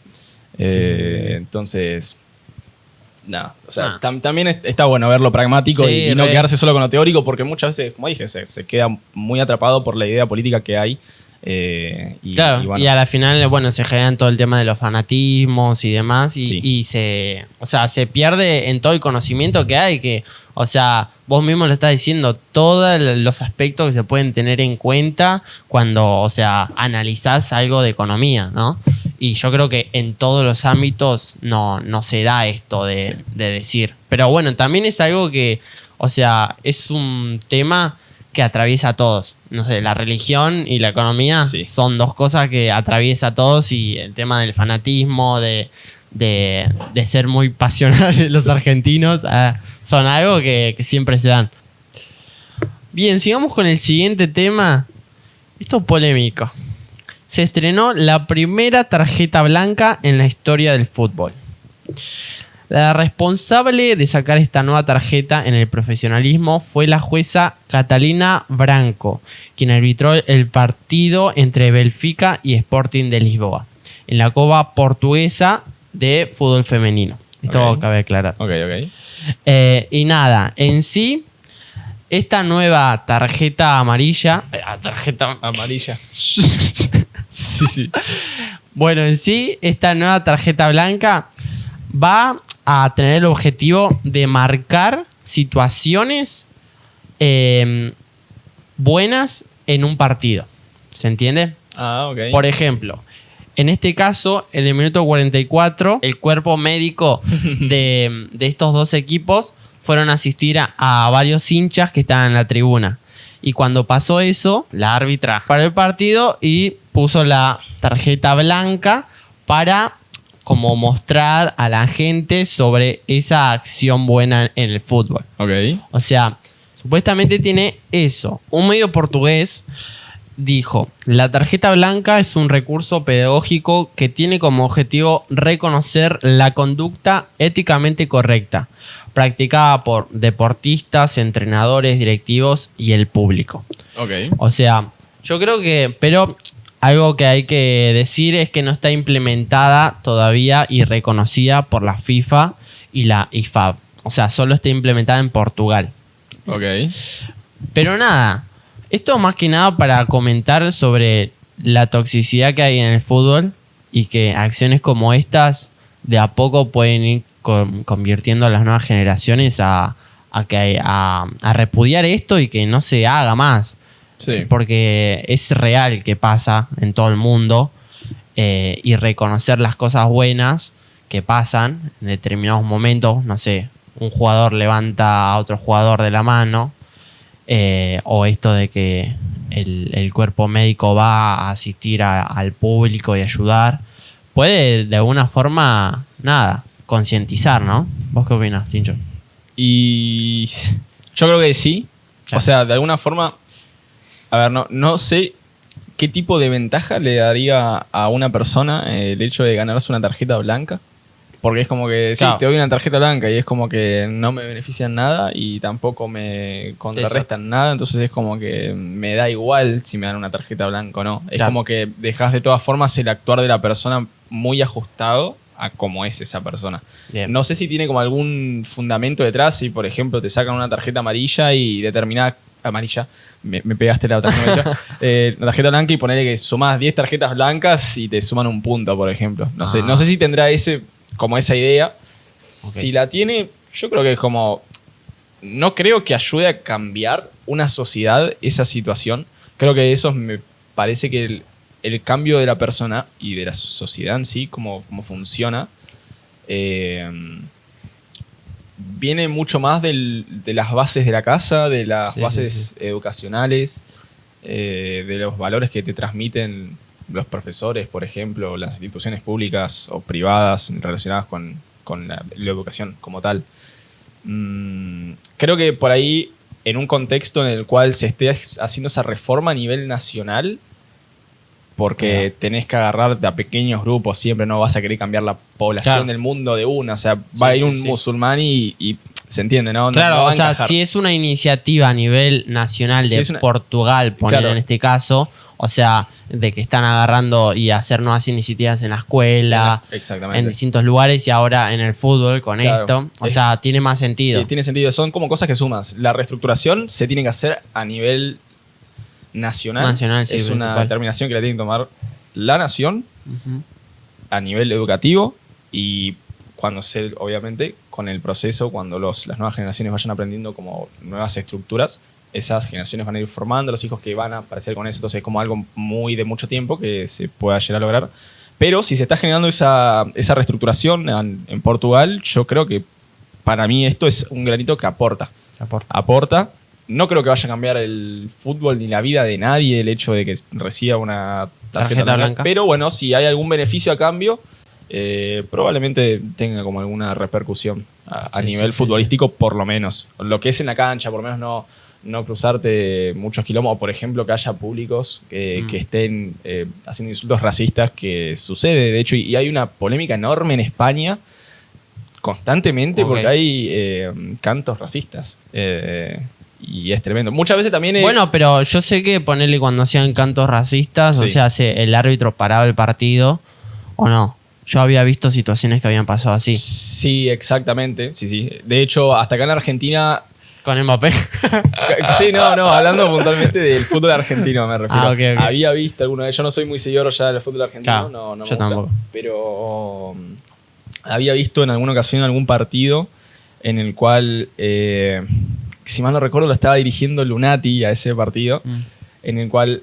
Speaker 2: Entonces, nada. O sea, también está bueno verlo pragmático y no quedarse solo con lo teórico, porque muchas veces, como dije, se queda muy atrapado por la idea política que hay.
Speaker 1: Claro,
Speaker 2: bueno.
Speaker 1: y a la final, bueno, se generan todo el tema de los fanatismos y demás, y se pierde en todo el conocimiento que hay, que, o sea, vos mismo lo estás diciendo, todos los aspectos que se pueden tener en cuenta cuando, o sea, analizás algo de economía, ¿no? Y yo creo que en todos los ámbitos no se da esto de decir. Pero bueno, también es algo que, o sea, es un tema que atraviesa a todos. No sé, la religión y la economía son dos cosas que atraviesa a todos, y el tema del fanatismo, de ser muy pasionales los argentinos, son algo que siempre se dan. Bien, sigamos con el siguiente tema. Esto es polémico. Se estrenó la primera tarjeta blanca en la historia del fútbol. La responsable de sacar esta nueva tarjeta en el profesionalismo fue la jueza Catalina Branco, quien arbitró el partido entre Benfica y Sporting de Lisboa, en la Copa Portuguesa de Fútbol Femenino. Esto cabe aclarar. Y nada, en sí, esta tarjeta amarilla...
Speaker 2: Sí.
Speaker 1: Bueno, en sí, esta nueva tarjeta blanca va a tener el objetivo de marcar situaciones buenas en un partido. ¿Se entiende? Por ejemplo, en este caso, en el minuto 44, el cuerpo médico de estos dos equipos fueron a asistir a varios hinchas que estaban en la tribuna. Y cuando pasó eso, la árbitra paró el partido y puso la tarjeta blanca para como mostrar a la gente sobre esa acción buena en el fútbol. O sea, supuestamente tiene eso. Un medio portugués dijo: la tarjeta blanca es un recurso pedagógico que tiene como objetivo reconocer la conducta éticamente correcta, practicada por deportistas, entrenadores, directivos y el público. O sea, yo creo que... Pero algo que hay que decir es que no está implementada todavía y reconocida por la FIFA y la IFAB. O sea, solo está implementada en Portugal. Pero nada, esto más que nada para comentar sobre la toxicidad que hay en el fútbol, y que acciones como estas de a poco pueden ir convirtiendo a las nuevas generaciones a repudiar esto y que no se haga más. Porque es real que pasa en todo el mundo, y reconocer las cosas buenas que pasan en determinados momentos. No sé, un jugador levanta a otro jugador de la mano, o esto de que el cuerpo médico va a asistir al público y ayudar, puede de alguna forma, concientizar, ¿no? ¿Vos qué opinas, Tincho?
Speaker 2: Y yo creo que sí. O sea, de alguna forma, a ver, no sé qué tipo de ventaja le daría a una persona el hecho de ganarse una tarjeta blanca. Porque es como que, sí, te doy una tarjeta blanca y es como que no me benefician nada y tampoco me contrarrestan nada. Entonces es como que me da igual si me dan una tarjeta blanca o no. Es como que dejas de todas formas el actuar de la persona muy ajustado a cómo es esa persona. No sé si tiene como algún fundamento detrás. Si, por ejemplo, te sacan una tarjeta amarilla y determinada... Amarilla. Me pegaste la otra la tarjeta blanca y ponerle que sumás 10 tarjetas blancas y te suman un punto, por ejemplo. No sé si tendrá como esa idea. Si la tiene, yo creo que es como... No creo que ayude a cambiar una sociedad esa situación. Creo que eso me parece que el cambio de la persona y de la sociedad en sí, cómo funciona, viene mucho más de las bases de la casa, de las bases educacionales, de los valores que te transmiten los profesores, por ejemplo, las instituciones públicas o privadas relacionadas con la educación como tal. Creo que por ahí, en un contexto en el cual se esté haciendo esa reforma a nivel nacional, porque tenés que agarrar de a pequeños grupos, siempre no vas a querer cambiar la población del mundo de una, o sea, va a ir un musulmán y se entiende, ¿no?
Speaker 1: Claro,
Speaker 2: no
Speaker 1: o sea, si es una iniciativa a nivel nacional de Portugal, poner en este caso, o sea, de que están agarrando y hacer nuevas iniciativas en la escuela, en distintos lugares y ahora en el fútbol con esto, o sea, tiene más sentido.
Speaker 2: Tiene sentido, son como cosas que sumas. La reestructuración se tiene que hacer a nivel nacional, sí, es una determinación que la tiene que tomar la nación a nivel educativo y obviamente con el proceso, cuando las nuevas generaciones vayan aprendiendo como nuevas estructuras, esas generaciones van a ir formando los hijos que van a aparecer con eso, entonces es como algo muy de mucho tiempo que se pueda llegar a lograr. Pero si se está generando esa reestructuración en Portugal, yo creo que para mí esto es un granito que aporta. No creo que vaya a cambiar el fútbol ni la vida de nadie el hecho de que reciba una tarjeta blanca. Pero bueno, si hay algún beneficio a cambio, probablemente tenga como alguna repercusión a nivel futbolístico, por lo menos. Lo que es en la cancha, por lo menos no cruzarte muchos kilómetros. O por ejemplo, que haya públicos que estén haciendo insultos racistas, que sucede, de hecho. Y hay una polémica enorme en España constantemente porque hay cantos racistas. Y es tremendo. Muchas veces también...
Speaker 1: Bueno, pero yo sé que ponerle cuando hacían cantos racistas, o sea, el árbitro paraba el partido, ¿o no? Yo había visto situaciones que habían pasado así.
Speaker 2: Sí, exactamente. Sí. De hecho, hasta acá en Argentina...
Speaker 1: ¿Con Mbappé?
Speaker 2: Sí, no, hablando puntualmente del fútbol argentino me refiero.
Speaker 1: Okay.
Speaker 2: Había visto alguna vez, yo no soy muy seguidor ya del fútbol argentino, no me gusta,
Speaker 1: tampoco.
Speaker 2: Pero había visto en alguna ocasión algún partido en el cual... si mal no recuerdo, lo estaba dirigiendo Lunati a ese partido, en el cual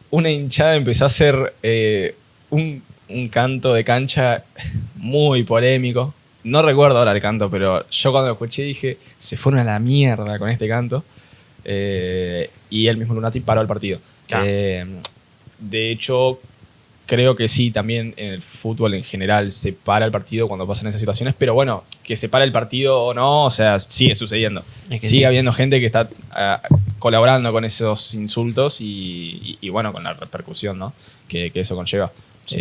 Speaker 2: una hinchada empezó a hacer un canto de cancha muy polémico. No recuerdo ahora el canto, pero yo cuando lo escuché dije, se fueron a la mierda con este canto. Y el mismo Lunati paró el partido. De hecho, creo que sí, también en el fútbol en general se para el partido cuando pasan esas situaciones, pero bueno, que se para el partido o no, o sea, sigue sucediendo. Sigue habiendo gente que está colaborando con esos insultos y bueno, con la repercusión, ¿no? que eso conlleva. Sí.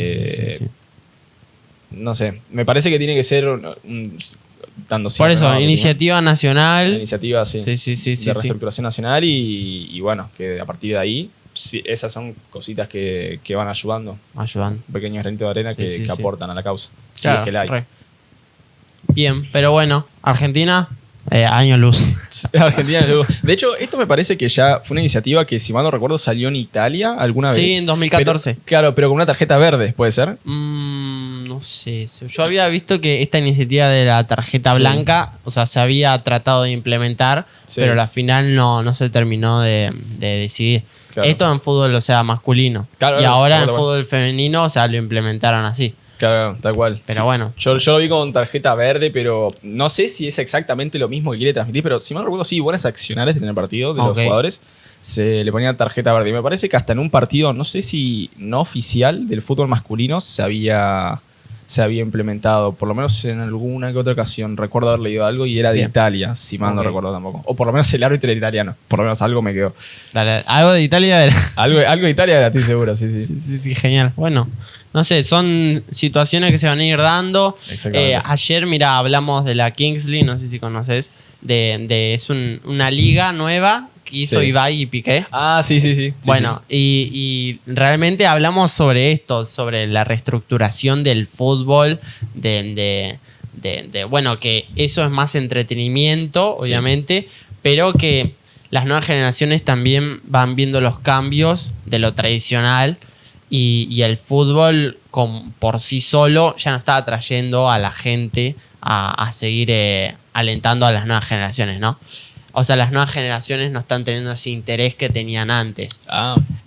Speaker 2: No sé, me parece que tiene que ser dando siempre,
Speaker 1: por eso, iniciativa nacional.
Speaker 2: Una iniciativa, de reestructuración nacional y bueno, que a partir de ahí... Sí, esas son cositas que van ayudando. Pequeños granitos de arena que aportan a la causa.
Speaker 1: Claro,
Speaker 2: es que la hay.
Speaker 1: Bien, pero bueno, Argentina, año luz.
Speaker 2: Argentina, de hecho, esto me parece que ya fue una iniciativa que, si mal no recuerdo, salió en Italia alguna vez.
Speaker 1: Sí, en 2014.
Speaker 2: Pero con una tarjeta verde, ¿puede ser?
Speaker 1: No sé. Yo había visto que esta iniciativa de la tarjeta blanca, o sea, se había tratado de implementar, pero al final no se terminó de decidir. Claro. Esto en fútbol, o sea, masculino. Claro, y ahora en fútbol femenino, o sea, lo implementaron así.
Speaker 2: Claro, tal cual.
Speaker 1: Pero bueno.
Speaker 2: Yo lo vi con tarjeta verde, pero no sé si es exactamente lo mismo que quiere transmitir, pero si mal recuerdo, sí, buenas accionales en el partido de los jugadores. Se le ponía tarjeta verde. Y me parece que hasta en un partido, no sé si no oficial del fútbol masculino, se había implementado, por lo menos en alguna que otra ocasión. Recuerdo haber leído algo y era de Italia, si mal no recuerdo tampoco. O por lo menos el árbitro era italiano. Por lo menos algo me quedó.
Speaker 1: Dale, algo de Italia era.
Speaker 2: Algo de Italia era, estoy seguro, sí.
Speaker 1: Genial. Bueno, no sé, son situaciones que se van a ir dando. Ayer, mira, hablamos de la Kings League, no sé si conoces. Es una liga nueva que hizo Ibai y Piqué.
Speaker 2: Sí.
Speaker 1: Bueno, y realmente hablamos sobre esto, sobre la reestructuración del fútbol, bueno, que eso es más entretenimiento, obviamente, pero que las nuevas generaciones también van viendo los cambios de lo tradicional y el fútbol por sí solo ya no está atrayendo a la gente a seguir alentando a las nuevas generaciones, ¿no? O sea, las nuevas generaciones no están teniendo ese interés que tenían antes.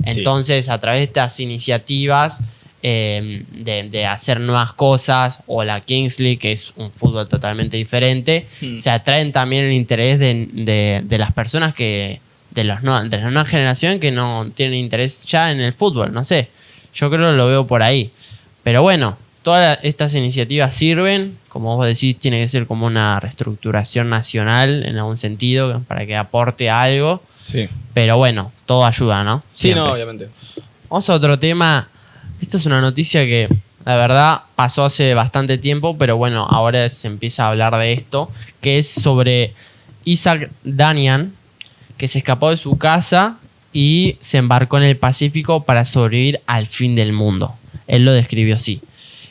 Speaker 1: Entonces, a través de estas iniciativas de hacer nuevas cosas, o la Kings League, que es un fútbol totalmente diferente, se atraen también el interés de las personas de la nueva generación que no tienen interés ya en el fútbol. No sé, yo creo que lo veo por ahí. Pero bueno, todas estas iniciativas sirven, como vos decís, tiene que ser como una reestructuración nacional en algún sentido para que aporte algo.
Speaker 2: Sí.
Speaker 1: Pero bueno, todo ayuda, ¿no?
Speaker 2: Sí, no, obviamente.
Speaker 1: Vamos a otro tema esta es una noticia que la verdad pasó hace bastante tiempo, pero bueno, ahora se empieza a hablar de esto, que es sobre Isaac Danian, que se escapó de su casa y se embarcó en el Pacífico para sobrevivir al fin del mundo. Él lo describió así.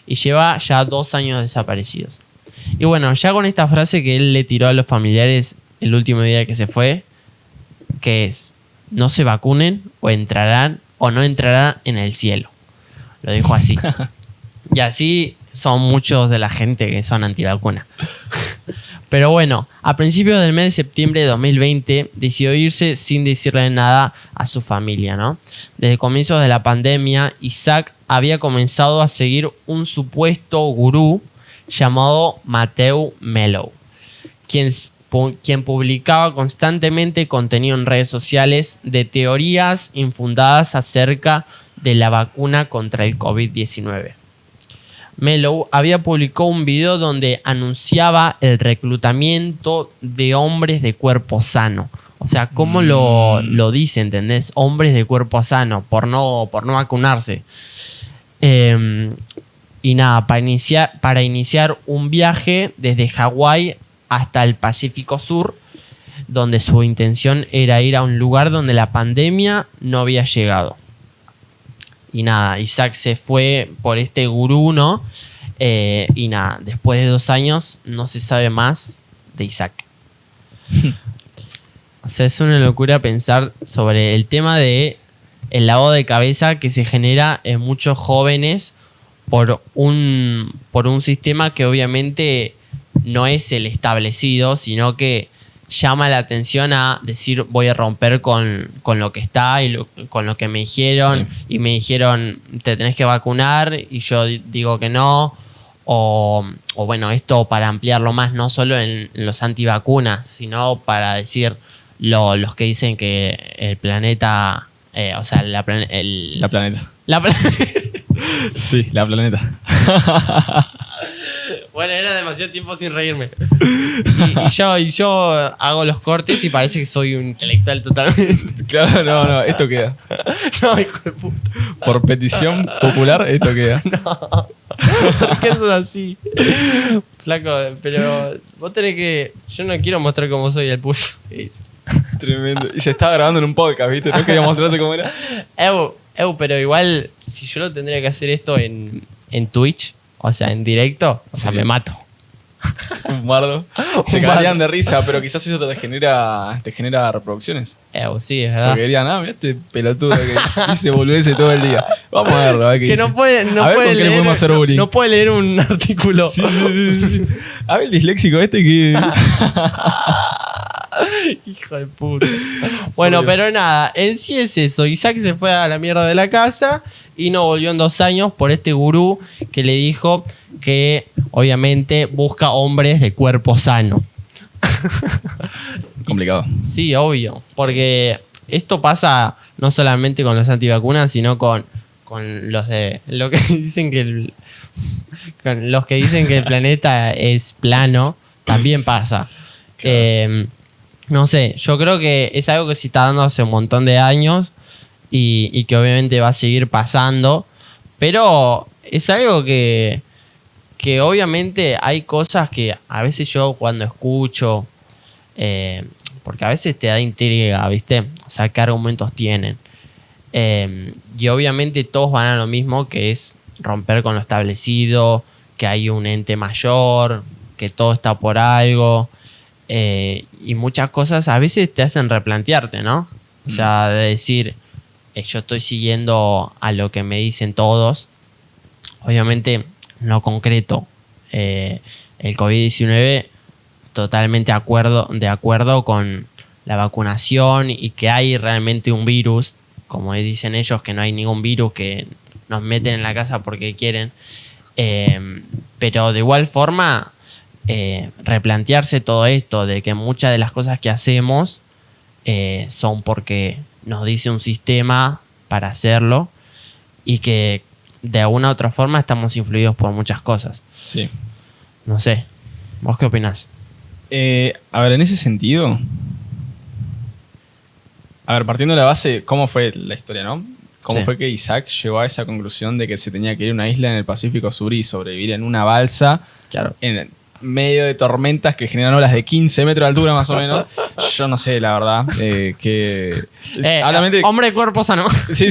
Speaker 1: Y lleva ya 2 años desaparecidos. Y bueno, ya con esta frase que él le tiró a los familiares el último día que se fue, que es: no se vacunen o entrarán o no entrarán en el cielo. Lo dijo así. Y así son muchos de la gente que son antivacuna. Pero bueno, a principios del mes de septiembre de 2020 decidió irse sin decirle nada a su familia, ¿no? Desde comienzos de la pandemia, Isaac había comenzado a seguir un supuesto gurú llamado Matthew Mello, quien publicaba constantemente contenido en redes sociales de teorías infundadas acerca de la vacuna contra el COVID-19. Mello había publicado un video donde anunciaba el reclutamiento de hombres de cuerpo sano. O sea, ¿cómo lo dice, entendés? Hombres de cuerpo sano, por no vacunarse. Y nada, para iniciar un viaje desde Hawái hasta el Pacífico Sur, donde su intención era ir a un lugar donde la pandemia no había llegado. Y nada, Isaac se fue por este gurú, ¿no? Y nada, después de 2 años no se sabe más de Isaac. O sea, es una locura pensar sobre el tema de el lavado de cabeza que se genera en muchos jóvenes por un sistema que obviamente no es el establecido, sino que llama la atención a decir: voy a romper con lo que está y con lo que me dijeron. Sí. Y me dijeron: te tenés que vacunar, y yo digo que no. O bueno, esto para ampliarlo más, no solo en los antivacunas, sino para decir los que dicen que el planeta... o sea, la planeta.
Speaker 2: Sí, la planeta.
Speaker 1: Bueno, era demasiado tiempo sin reírme. Y yo hago los cortes y parece que soy un intelectual totalmente.
Speaker 2: Claro, no, esto queda.
Speaker 1: No, hijo de puta.
Speaker 2: Por petición popular, esto queda.
Speaker 1: No. ¿Por qué sos así? Flaco, pero vos tenés que... Yo no quiero mostrar cómo soy el puyo.
Speaker 2: Tremendo. Y se estaba grabando en un podcast, ¿viste? No quería mostrarse cómo era.
Speaker 1: Pero igual, si yo lo tendría que hacer esto en Twitch, o sea, en directo, o sea, me mato.
Speaker 2: Un bardo. Se cagarían de risa, pero quizás eso te genera reproducciones.
Speaker 1: Sí, es verdad.
Speaker 2: Porque dirían: mira este pelotudo que dice boludece todo el día. Vamos a verlo, a ver qué dice.
Speaker 1: No puede leer,
Speaker 2: le podemos hacer bullying.
Speaker 1: No puede leer un artículo.
Speaker 2: Sí. A ver el disléxico que...
Speaker 1: Hijo de puta. Bueno, pero nada, en sí es eso. Isaac se fue a la mierda de la casa y no volvió en 2 años por este gurú que le dijo que obviamente busca hombres de cuerpo sano.
Speaker 2: Complicado.
Speaker 1: Sí, obvio. Porque esto pasa no solamente con los antivacunas, sino con los de lo que dicen que con los que dicen que el planeta es plano. También pasa. Claro. No sé, yo creo que es algo que se está dando hace un montón de años y que obviamente va a seguir pasando, pero es algo que obviamente hay cosas que a veces yo cuando escucho, porque a veces te da intriga, ¿viste? O sea, ¿qué argumentos tienen? Y obviamente todos van a lo mismo, que es romper con lo establecido, que hay un ente mayor, que todo está por algo. Y muchas cosas a veces te hacen replantearte, ¿no? O sea, de decir, yo estoy siguiendo a lo que me dicen todos. Obviamente, en lo concreto, el COVID-19, totalmente de acuerdo con la vacunación y que hay realmente un virus, como dicen ellos, que no hay ningún virus, que nos meten en la casa porque quieren. Pero de igual forma... replantearse todo esto de que muchas de las cosas que hacemos son porque nos dice un sistema para hacerlo y que de alguna u otra forma estamos influidos por muchas cosas.
Speaker 2: Sí.
Speaker 1: No sé, ¿vos qué opinás?
Speaker 2: A ver, en ese sentido, a ver, partiendo de la base, ¿cómo fue la historia, no? cómo
Speaker 1: Sí.
Speaker 2: fue que Isaac llegó a esa conclusión de que se tenía que ir a una isla en el Pacífico Sur y sobrevivir en una balsa
Speaker 1: Claro.
Speaker 2: en medio de tormentas que generan olas de 15 metros de altura más o menos. Yo no sé, la verdad. Obviamente,
Speaker 1: Hombre de cuerpo sano.
Speaker 2: sí,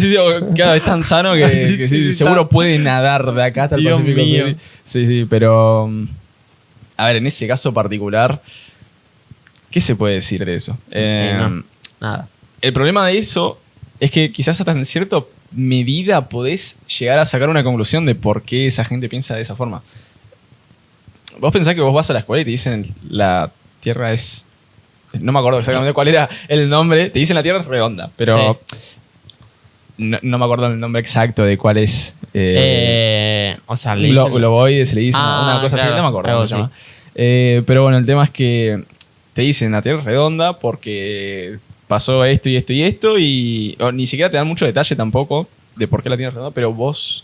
Speaker 2: claro, es tan sano que,
Speaker 1: Sí,
Speaker 2: que
Speaker 1: sí,
Speaker 2: sí,
Speaker 1: sí,
Speaker 2: seguro
Speaker 1: está.
Speaker 2: puede nadar de acá hasta el
Speaker 1: Dios
Speaker 2: Pacífico
Speaker 1: mío.
Speaker 2: Sur. Sí, pero a ver, en ese caso particular, ¿qué se puede decir de eso?
Speaker 1: No, nada.
Speaker 2: El problema de eso es que quizás hasta en cierta medida podés llegar a sacar una conclusión de por qué esa gente piensa de esa forma. Vos pensás que vos vas a la escuela y te dicen la Tierra es... No me acuerdo exactamente cuál era el nombre. Te dicen la Tierra es redonda, pero no me acuerdo el nombre exacto de cuál es.
Speaker 1: O sea, le dicen-
Speaker 2: Globoide se le dice una cosa
Speaker 1: claro,
Speaker 2: así, no me acuerdo
Speaker 1: algo
Speaker 2: cómo se llama.
Speaker 1: así.
Speaker 2: Pero bueno, el tema es que te dicen la Tierra es redonda porque pasó esto y esto y esto y o ni siquiera te dan mucho detalle tampoco de por qué la Tierra es redonda, pero vos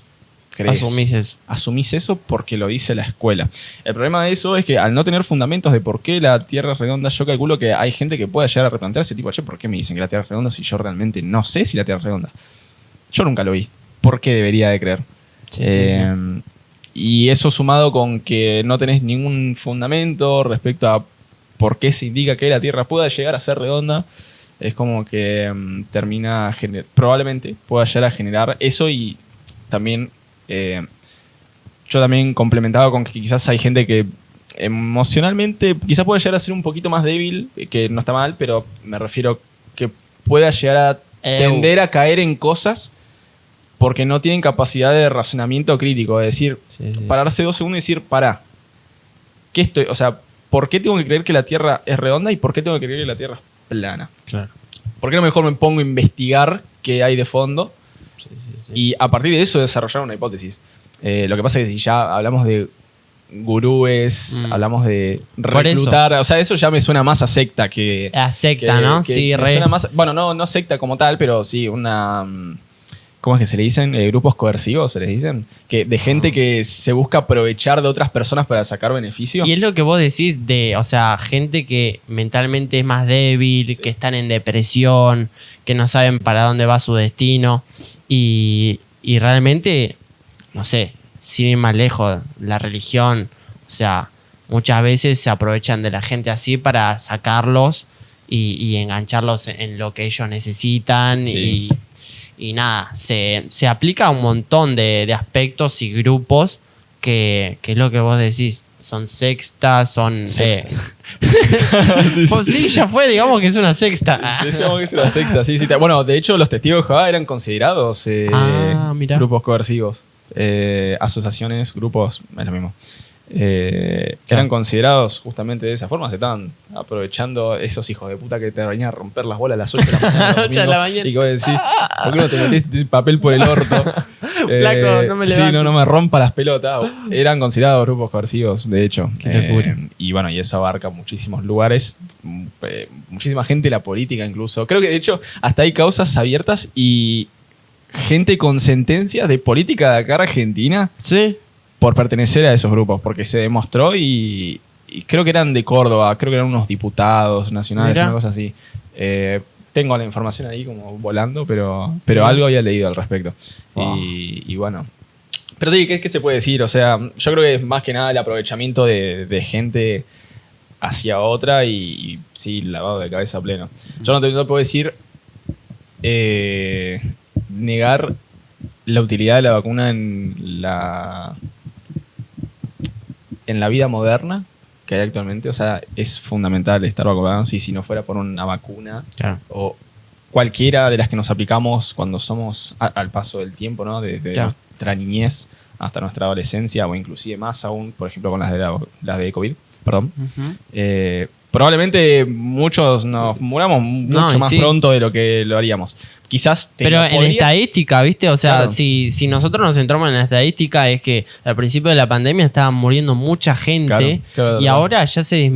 Speaker 2: crees.
Speaker 1: Asumís eso.
Speaker 2: Asumís eso porque lo dice la escuela. El problema de eso es que al no tener fundamentos de por qué la Tierra es redonda, yo calculo que hay gente que pueda llegar a replantearse, tipo, che, ¿por qué me dicen que la Tierra es redonda si yo realmente no sé si la Tierra es redonda? Yo nunca lo vi. ¿Por qué debería de creer?
Speaker 1: Sí,
Speaker 2: Y eso sumado con que no tenés ningún fundamento respecto a por qué se indica que la Tierra pueda llegar a ser redonda, es como que termina, probablemente pueda llegar a generar eso y también, yo también complementaba con que quizás hay gente que emocionalmente quizás puede llegar a ser un poquito más débil, que no está mal, pero me refiero que pueda llegar a tender a caer en cosas porque no tienen capacidad de razonamiento crítico, de decir, pararse 2 segundos y decir, pará, ¿qué estoy? O sea, ¿por qué tengo que creer que la Tierra es redonda y por qué tengo que creer que la Tierra es plana?
Speaker 1: Claro.
Speaker 2: ¿Por qué no mejor me pongo a investigar qué hay de fondo y a partir de eso desarrollar una hipótesis? Lo que pasa es que si ya hablamos de gurúes, hablamos de
Speaker 1: Por
Speaker 2: reclutar, o sea, eso ya me suena más a secta que...
Speaker 1: A secta, ¿no? Sí,
Speaker 2: me
Speaker 1: re.
Speaker 2: suena más, bueno, no secta como tal, pero sí una... ¿Cómo es que se le dicen? Grupos coercivos, se les dicen. De gente que se busca aprovechar de otras personas para sacar beneficio.
Speaker 1: Y es lo que vos decís de, o sea, gente que mentalmente es más débil, que están en depresión, que no saben para dónde va su destino. Y realmente, no sé, sin ir más lejos, la religión, o sea, muchas veces se aprovechan de la gente así para sacarlos y engancharlos en lo que ellos necesitan.
Speaker 2: Sí.
Speaker 1: Y nada, se aplica a un montón de aspectos y grupos que es lo que vos decís. Son sextas, son...
Speaker 2: Sexta.
Speaker 1: Pues sí, ya fue, digamos que es una sexta.
Speaker 2: Decíamos que es una secta, sí. Bueno, de hecho, los testigos de Jehová eran considerados
Speaker 1: Mirá.
Speaker 2: grupos coercivos. Asociaciones, grupos, es lo mismo.
Speaker 1: Claro.
Speaker 2: Eran considerados justamente de esa forma. Se estaban aprovechando esos hijos de puta que te venían a romper las bolas a las 8 de la mañana.
Speaker 1: A las 8 de la mañana.
Speaker 2: Y que vos decís, ¿por qué no te metiste papel por el orto?
Speaker 1: Flaco, no me
Speaker 2: sí,
Speaker 1: levantes.
Speaker 2: no me rompa las pelotas. Eran considerados grupos coercivos, de hecho.
Speaker 1: Qué locura.
Speaker 2: Y bueno, y eso abarca muchísimos lugares, muchísima gente, la política incluso. Creo que de hecho hasta hay causas abiertas y gente con sentencias de política de acá Argentina
Speaker 1: Sí.
Speaker 2: por pertenecer a esos grupos, porque se demostró y creo que eran de Córdoba, creo que eran unos diputados nacionales,
Speaker 1: Mirá.
Speaker 2: una cosa así. Tengo la información ahí como volando, pero algo había leído al respecto.
Speaker 1: Wow.
Speaker 2: Y bueno. Pero sí, ¿qué se puede decir? O sea, yo creo que es más que nada el aprovechamiento de gente hacia otra y sí, lavado de cabeza pleno. Yo no puedo decir negar la utilidad de la vacuna en la vida moderna que hay actualmente. O sea, es fundamental estar vacunados y si no fuera por una vacuna
Speaker 1: Claro.
Speaker 2: o cualquiera de las que nos aplicamos cuando somos al paso del tiempo, ¿no? Desde
Speaker 1: Claro.
Speaker 2: nuestra niñez hasta nuestra adolescencia o inclusive más aún, por ejemplo, con las de COVID, perdón.
Speaker 1: Ujú.
Speaker 2: Probablemente muchos nos muramos mucho
Speaker 1: y
Speaker 2: más
Speaker 1: sí.
Speaker 2: pronto de lo que lo haríamos. Quizás
Speaker 1: Pero en
Speaker 2: podrías-
Speaker 1: estadística, ¿viste? O sea,
Speaker 2: Claro.
Speaker 1: si nosotros nos centramos en la estadística, es que al principio de la pandemia estaba muriendo mucha gente
Speaker 2: Claro,
Speaker 1: y ahora ya se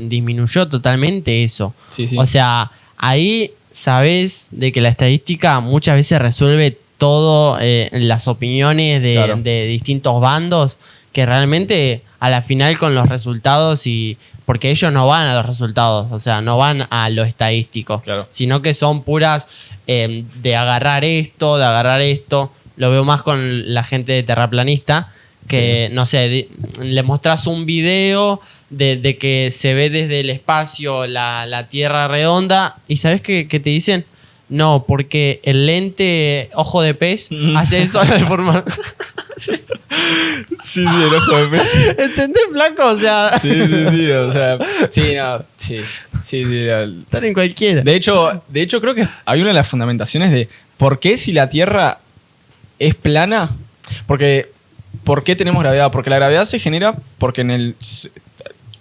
Speaker 1: disminuyó totalmente eso.
Speaker 2: Sí, sí.
Speaker 1: O sea, ahí sabes de que la estadística muchas veces resuelve todo las opiniones
Speaker 2: Claro.
Speaker 1: de distintos bandos, que realmente a la final con los resultados y porque ellos no van a los resultados, o sea, no van a lo estadístico,
Speaker 2: Claro.
Speaker 1: sino que son puras de agarrar esto, de agarrar esto. Lo veo más con la gente de terraplanista, que, no sé, le mostrás un video de que se ve desde el espacio la Tierra redonda, y ¿sabes qué te dicen? No, porque el lente ojo de pez hace eso de forma...
Speaker 2: Sí, el ojo de pez.
Speaker 1: ¿Entendés, flaco? O sea...
Speaker 2: Sí, o sea... Sí,
Speaker 1: Están en cualquiera.
Speaker 2: De hecho, creo que hay una de las fundamentaciones de por qué si la Tierra es plana, ¿por qué tenemos gravedad? Porque la gravedad se genera porque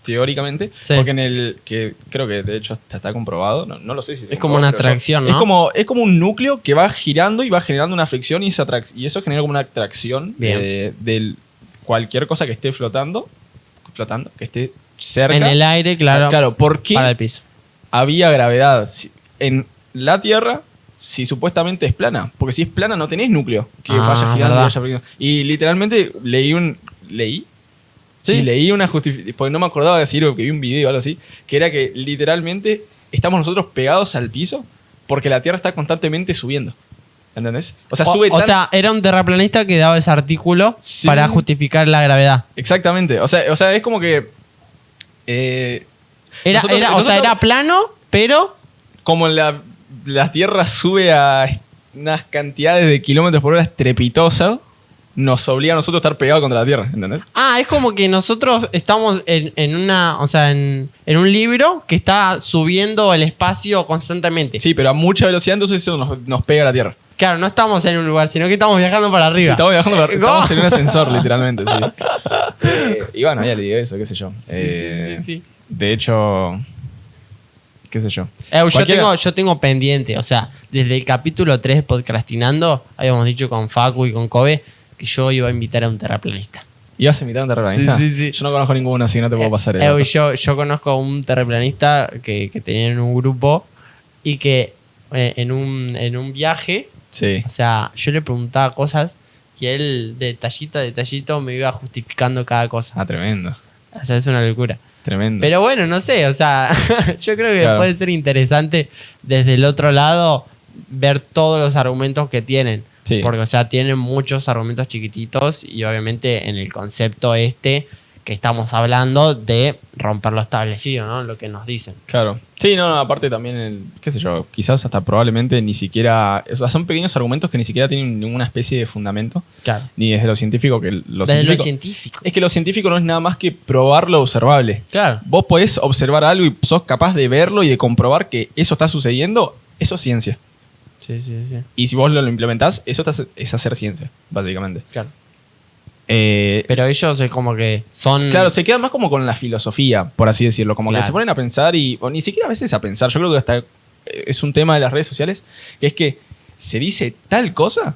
Speaker 2: teóricamente,
Speaker 1: Sí.
Speaker 2: porque que creo que de hecho está comprobado, no lo sé si
Speaker 1: Es como una atracción, ¿no?
Speaker 2: Es como un núcleo que va girando y va generando una fricción y eso genera como una atracción de cualquier cosa que esté flotando, que esté cerca.
Speaker 1: En el aire, claro.
Speaker 2: Claro, ¿por qué
Speaker 1: Para el piso.
Speaker 2: había gravedad en la Tierra si supuestamente es plana? Porque si es plana no tenés núcleo que vaya girando y
Speaker 1: verdad.
Speaker 2: haya fricción. Y literalmente leí una justificación, porque no me acordaba de decir que vi un video o algo así, que era que literalmente estamos nosotros pegados al piso porque la Tierra está constantemente subiendo. ¿Entendés? O sea,
Speaker 1: O sea, era un terraplanista que daba ese artículo
Speaker 2: Sí.
Speaker 1: para justificar la gravedad.
Speaker 2: Exactamente. O sea, es como que...
Speaker 1: Era plano, pero...
Speaker 2: como la Tierra sube a unas cantidades de kilómetros por hora estrepitosas, nos obliga a nosotros a estar pegados contra la Tierra, ¿entendés?
Speaker 1: Ah, es como que nosotros estamos en un libro que está subiendo el espacio constantemente.
Speaker 2: Sí, pero a mucha velocidad, entonces eso nos pega a la Tierra.
Speaker 1: Claro, no estamos en un lugar, sino que estamos viajando para arriba.
Speaker 2: Sí, estamos viajando,
Speaker 1: ¿Cómo?
Speaker 2: estamos en un ascensor, literalmente, sí. Y bueno, ya le digo eso, qué sé yo.
Speaker 1: Sí.
Speaker 2: De hecho, qué sé yo.
Speaker 1: Yo tengo pendiente, o sea, desde el capítulo 3 de Podcastinando, habíamos dicho con Facu y con Kobe que yo iba a invitar a un terraplanista.
Speaker 2: ¿Ibas a invitar a un terraplanista?
Speaker 1: Sí.
Speaker 2: Yo no conozco ninguno, así que no te puedo pasar el dato.
Speaker 1: Yo conozco a un terraplanista que tenía en un grupo y que en un viaje,
Speaker 2: Sí.
Speaker 1: o sea, yo le preguntaba cosas y él de detallito a detallito me iba justificando cada cosa.
Speaker 2: Ah, tremendo.
Speaker 1: O sea, es una locura.
Speaker 2: Tremendo.
Speaker 1: Pero bueno, no sé, o sea, yo creo que
Speaker 2: Claro.
Speaker 1: puede ser interesante desde el otro lado ver todos los argumentos que tienen.
Speaker 2: Sí.
Speaker 1: Porque, o sea, tienen muchos argumentos chiquititos y obviamente en el concepto que estamos hablando de romper lo establecido, ¿no? Lo que nos dicen.
Speaker 2: Claro. Sí, no, aparte también, qué sé yo, quizás hasta probablemente ni siquiera... O sea, son pequeños argumentos que ni siquiera tienen ninguna especie de fundamento,
Speaker 1: Claro.
Speaker 2: ni desde lo científico, que
Speaker 1: Desde lo científico.
Speaker 2: Es que lo científico no es nada más que probar lo observable.
Speaker 1: Claro.
Speaker 2: Vos podés observar algo y sos capaz de verlo y de comprobar que eso está sucediendo, eso es ciencia.
Speaker 1: Sí.
Speaker 2: Y si vos lo implementás, eso es hacer ciencia, básicamente.
Speaker 1: Claro. Pero ellos es como que son...
Speaker 2: Claro, se quedan más como con la filosofía, por así decirlo. Como
Speaker 1: Claro.
Speaker 2: que se ponen a pensar o ni siquiera a veces a pensar. Yo creo que hasta es un tema de las redes sociales, que es que se dice tal cosa,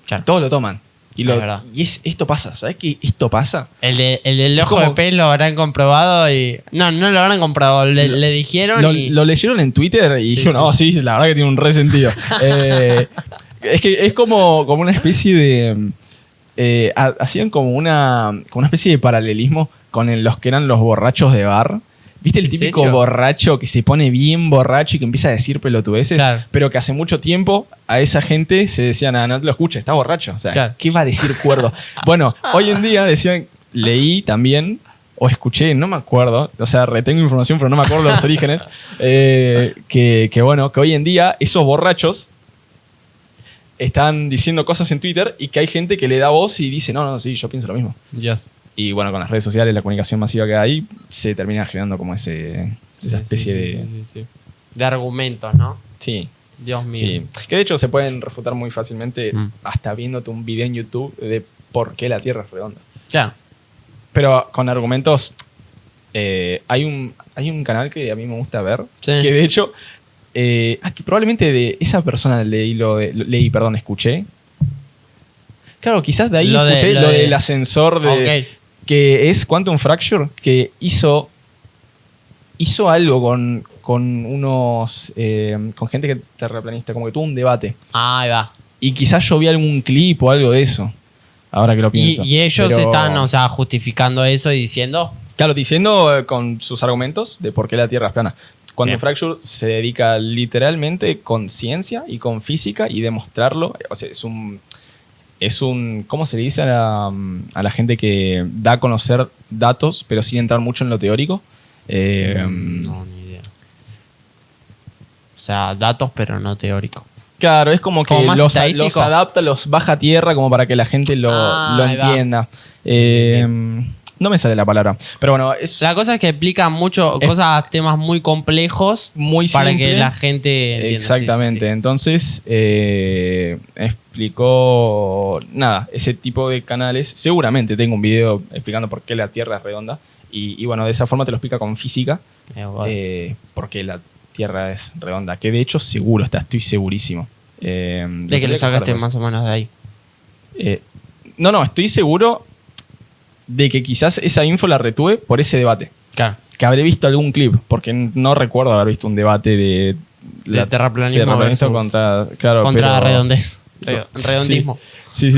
Speaker 1: Claro.
Speaker 2: todos lo toman.
Speaker 1: Es verdad.
Speaker 2: Esto pasa, ¿sabes qué? Esto pasa.
Speaker 1: El del ojo
Speaker 2: como-
Speaker 1: de pez lo habrán comprobado y... No lo habrán comprobado. Le dijeron y...
Speaker 2: Lo leyeron en Twitter y
Speaker 1: Sí,
Speaker 2: dijeron, no, sí, la verdad que tiene un re sentido. Es que es como una especie de... hacían como una especie de paralelismo con los que eran los borrachos de bar. ¿Viste el
Speaker 1: ¿En
Speaker 2: típico
Speaker 1: serio?
Speaker 2: borracho que se pone bien borracho y que empieza a decir pelotudeces?
Speaker 1: Claro.
Speaker 2: Pero que hace mucho tiempo a esa gente se decía, nada, no te lo escuches, está borracho. O sea,
Speaker 1: Claro.
Speaker 2: ¿qué va a decir cuerdo? Bueno, hoy en día decían, leí también, o escuché, no me acuerdo, o sea, retengo información, pero no me acuerdo de los orígenes, que bueno, que hoy en día esos borrachos están diciendo cosas en Twitter y que hay gente que le da voz y dice, no, sí, yo pienso lo mismo.
Speaker 1: Yes.
Speaker 2: Y bueno, con las redes sociales, la comunicación masiva que hay, se termina generando como esa especie de...
Speaker 1: Sí. De argumentos, ¿no?
Speaker 2: Sí,
Speaker 1: Dios mío.
Speaker 2: sí. Que de hecho se pueden refutar muy fácilmente hasta viéndote un video en YouTube de por qué la Tierra es redonda.
Speaker 1: Claro.
Speaker 2: Pero con argumentos... hay un canal que a mí me gusta ver,
Speaker 1: Sí.
Speaker 2: que de hecho... que probablemente de esa persona escuché. Claro, quizás de ahí escuché lo del ascensor de...
Speaker 1: Ok.
Speaker 2: Que es Quantum Fracture, que hizo algo con unos... con gente que terraplanista, como que tuvo un debate.
Speaker 1: Ahí va.
Speaker 2: Y quizás yo vi algún clip o algo de eso, ahora que lo pienso.
Speaker 1: Y ellos
Speaker 2: Pero-
Speaker 1: están, o sea, justificando eso y diciendo...
Speaker 2: Claro, diciendo con sus argumentos de por qué la Tierra es plana. Cuando Fracture se dedica literalmente con ciencia y con física y demostrarlo, o sea, es un ¿cómo se le dice a la gente que da a conocer datos, pero sin entrar mucho en lo teórico?
Speaker 1: No, ni idea. O sea, datos, pero no teóricos.
Speaker 2: Claro, es como que
Speaker 1: ¿Como
Speaker 2: los adapta, los baja a tierra como para que la gente lo entienda. No me sale la palabra. Pero bueno,
Speaker 1: la cosa es que explica mucho temas muy complejos
Speaker 2: muy
Speaker 1: para
Speaker 2: simple,
Speaker 1: que la gente entienda.
Speaker 2: Exactamente. Sí. Entonces, explicó nada, ese tipo de canales. Seguramente tengo un video explicando por qué la Tierra es redonda. Y bueno, de esa forma te lo explica con física. Por qué la Tierra es redonda. Que de hecho estoy segurísimo.
Speaker 1: De que lo sacaste más o menos de ahí.
Speaker 2: No, estoy seguro de que quizás esa info la retuve por ese debate.
Speaker 1: Claro.
Speaker 2: Que habré visto algún clip, porque no recuerdo haber visto un debate de
Speaker 1: terraplanismo
Speaker 2: contra
Speaker 1: redondismo.
Speaker 2: Sí.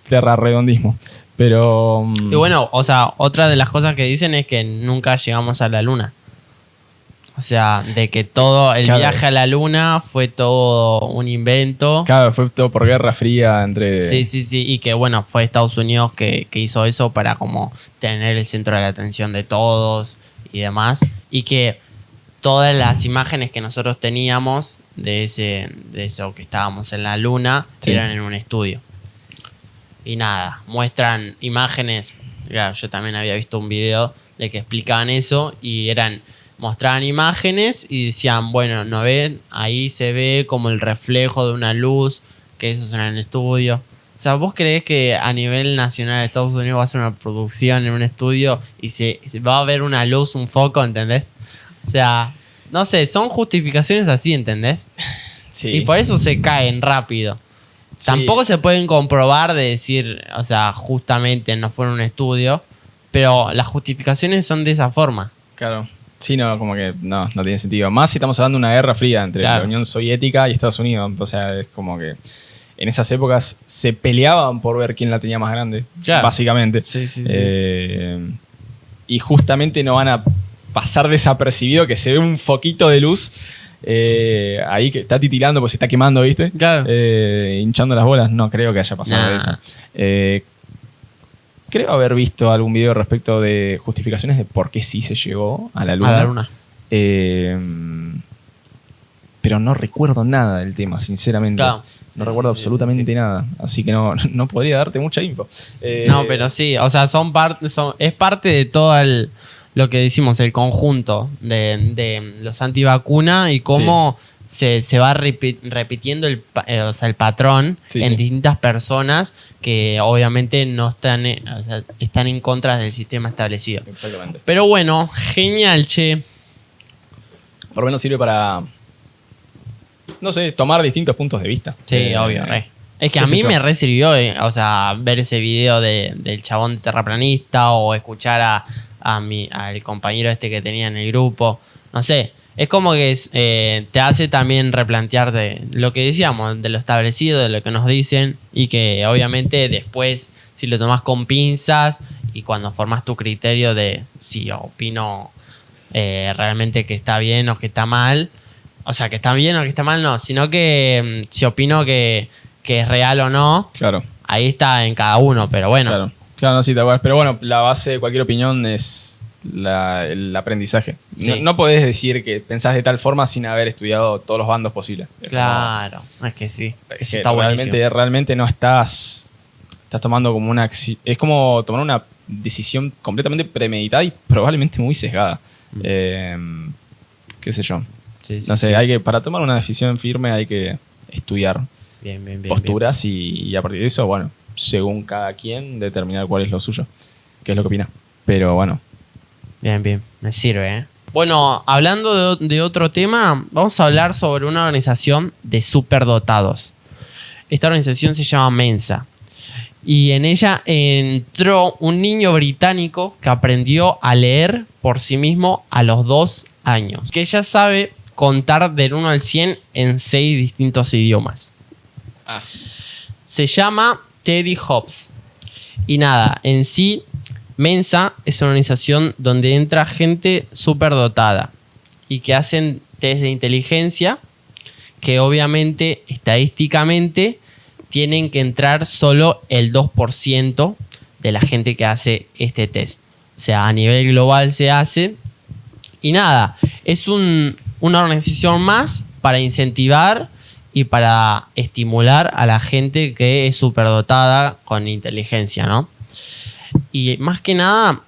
Speaker 2: Terrarredondismo. Pero...
Speaker 1: Y bueno, o sea, otra de las cosas que dicen es que nunca llegamos a la luna. O sea, de que todo el viaje a la luna fue todo un invento.
Speaker 2: Claro, fue todo por Guerra Fría entre...
Speaker 1: Sí. Y que bueno, fue Estados Unidos que hizo eso para como tener el centro de la atención de todos y demás. Y que todas las imágenes que nosotros teníamos de eso que estábamos en la luna eran en un estudio. Y nada, muestran imágenes. Claro, yo también había visto un video de que explicaban eso y mostraban imágenes y decían, bueno, ¿no ven? Ahí se ve como el reflejo de una luz, que eso es en el estudio. O sea, ¿vos creés que a nivel nacional de Estados Unidos va a ser una producción en un estudio y se va a ver una luz, un foco, ¿entendés? O sea, no sé, son justificaciones así, ¿entendés?
Speaker 2: Sí.
Speaker 1: Y por eso se caen rápido. Sí. Tampoco se pueden comprobar de decir, o sea, justamente no fue en un estudio, pero las justificaciones son de esa forma.
Speaker 2: Claro. Sí, no, como que no tiene sentido. Más si estamos hablando de una guerra fría entre la Unión Soviética y Estados Unidos. O sea, es como que en esas épocas se peleaban por ver quién la tenía más grande, básicamente.
Speaker 1: Sí.
Speaker 2: Y justamente no van a pasar desapercibido que se ve un foquito de luz ahí que está titilando porque se está quemando, ¿viste?
Speaker 1: Claro.
Speaker 2: Hinchando las bolas. No creo que haya pasado eso. Creo haber visto algún video respecto de justificaciones de por qué sí se llegó a la luna. Pero no recuerdo nada del tema, sinceramente.
Speaker 1: Claro.
Speaker 2: No recuerdo absolutamente nada. Así que no podría darte mucha info.
Speaker 1: No, pero sí. O sea, es parte de todo lo que decimos, el conjunto de los antivacunas y cómo se va repitiendo el patrón en distintas personas que obviamente no están, están en contra del sistema establecido.
Speaker 2: Exactamente.
Speaker 1: Pero bueno, genial, che.
Speaker 2: Por lo menos sirve para, no sé, tomar distintos puntos de vista.
Speaker 1: Sí, obvio, re. Es que a mí me re sirvió, o sea, ver ese video del chabón terraplanista o escuchar al compañero este que tenía en el grupo. No sé, es como que te hace también replantearte lo que decíamos, de lo establecido, de lo que nos dicen y que obviamente después, si lo tomás con pinzas y cuando formas tu criterio de si opino realmente que está bien o que está mal, o sea, que está bien o que está mal no, sino que si opino que es real o no, ahí está en cada uno, pero bueno.
Speaker 2: Claro, no, sí, te acuerdas. Pero bueno, la base de cualquier opinión es el aprendizaje. Sí. No podés decir que pensás de tal forma sin haber estudiado todos los bandos posibles.
Speaker 1: Claro, es que sí.
Speaker 2: Es que realmente no estás tomando como una acción. Es como tomar una decisión completamente premeditada y probablemente muy sesgada. Qué sé yo. No sé, para tomar una decisión firme hay que estudiar
Speaker 1: bien,
Speaker 2: posturas y a partir de eso, bueno, según cada quien, determinar cuál es lo suyo, qué es lo que opina. Pero bueno.
Speaker 1: Bien, me sirve, ¿eh? Bueno, hablando de otro tema, vamos a hablar sobre una organización de superdotados. Esta organización se llama Mensa. Y en ella entró un niño británico que aprendió a leer por sí mismo a los 2 años. Que ya sabe contar del 1 al 100 en 6 distintos idiomas. Se llama Teddy Hobbs. Y nada, en sí Mensa es una organización donde entra gente superdotada y que hacen test de inteligencia que obviamente, estadísticamente, tienen que entrar solo el 2% de la gente que hace este test. O sea, a nivel global se hace. Y nada, es una organización más para incentivar y para estimular a la gente que es superdotada con inteligencia, ¿no? Y más que nada,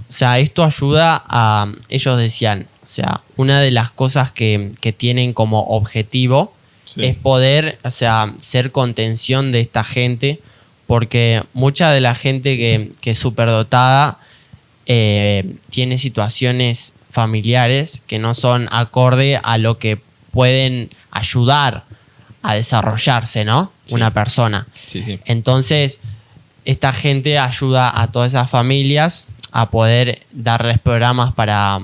Speaker 1: o sea, esto ayuda a, ellos decían, o sea, una de las cosas que tienen como objetivo es poder, o sea, ser contención de esta gente, porque mucha de la gente que es superdotada tiene situaciones familiares que no son acorde a lo que pueden ayudar a desarrollarse, ¿no?
Speaker 2: Sí.
Speaker 1: Una persona.
Speaker 2: Sí, sí.
Speaker 1: Entonces, esta gente ayuda a todas esas familias a poder darles programas para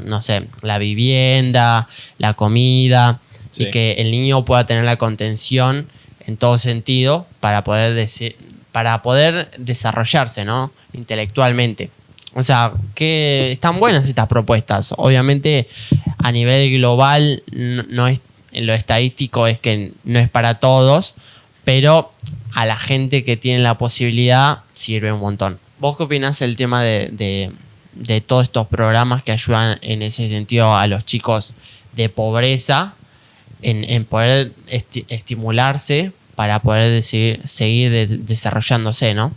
Speaker 1: no sé, la vivienda, la comida,
Speaker 2: Sí.
Speaker 1: y que el niño pueda tener la contención en todo sentido para poder desarrollarse, ¿no? Intelectualmente. O sea, que están buenas estas propuestas. Obviamente, a nivel global, no es, en lo estadístico es que no es para todos, pero a la gente que tiene la posibilidad sirve un montón. ¿Vos qué opinás del tema de todos estos programas que ayudan en ese sentido a los chicos de pobreza en poder estimularse para poder seguir desarrollándose, ¿no?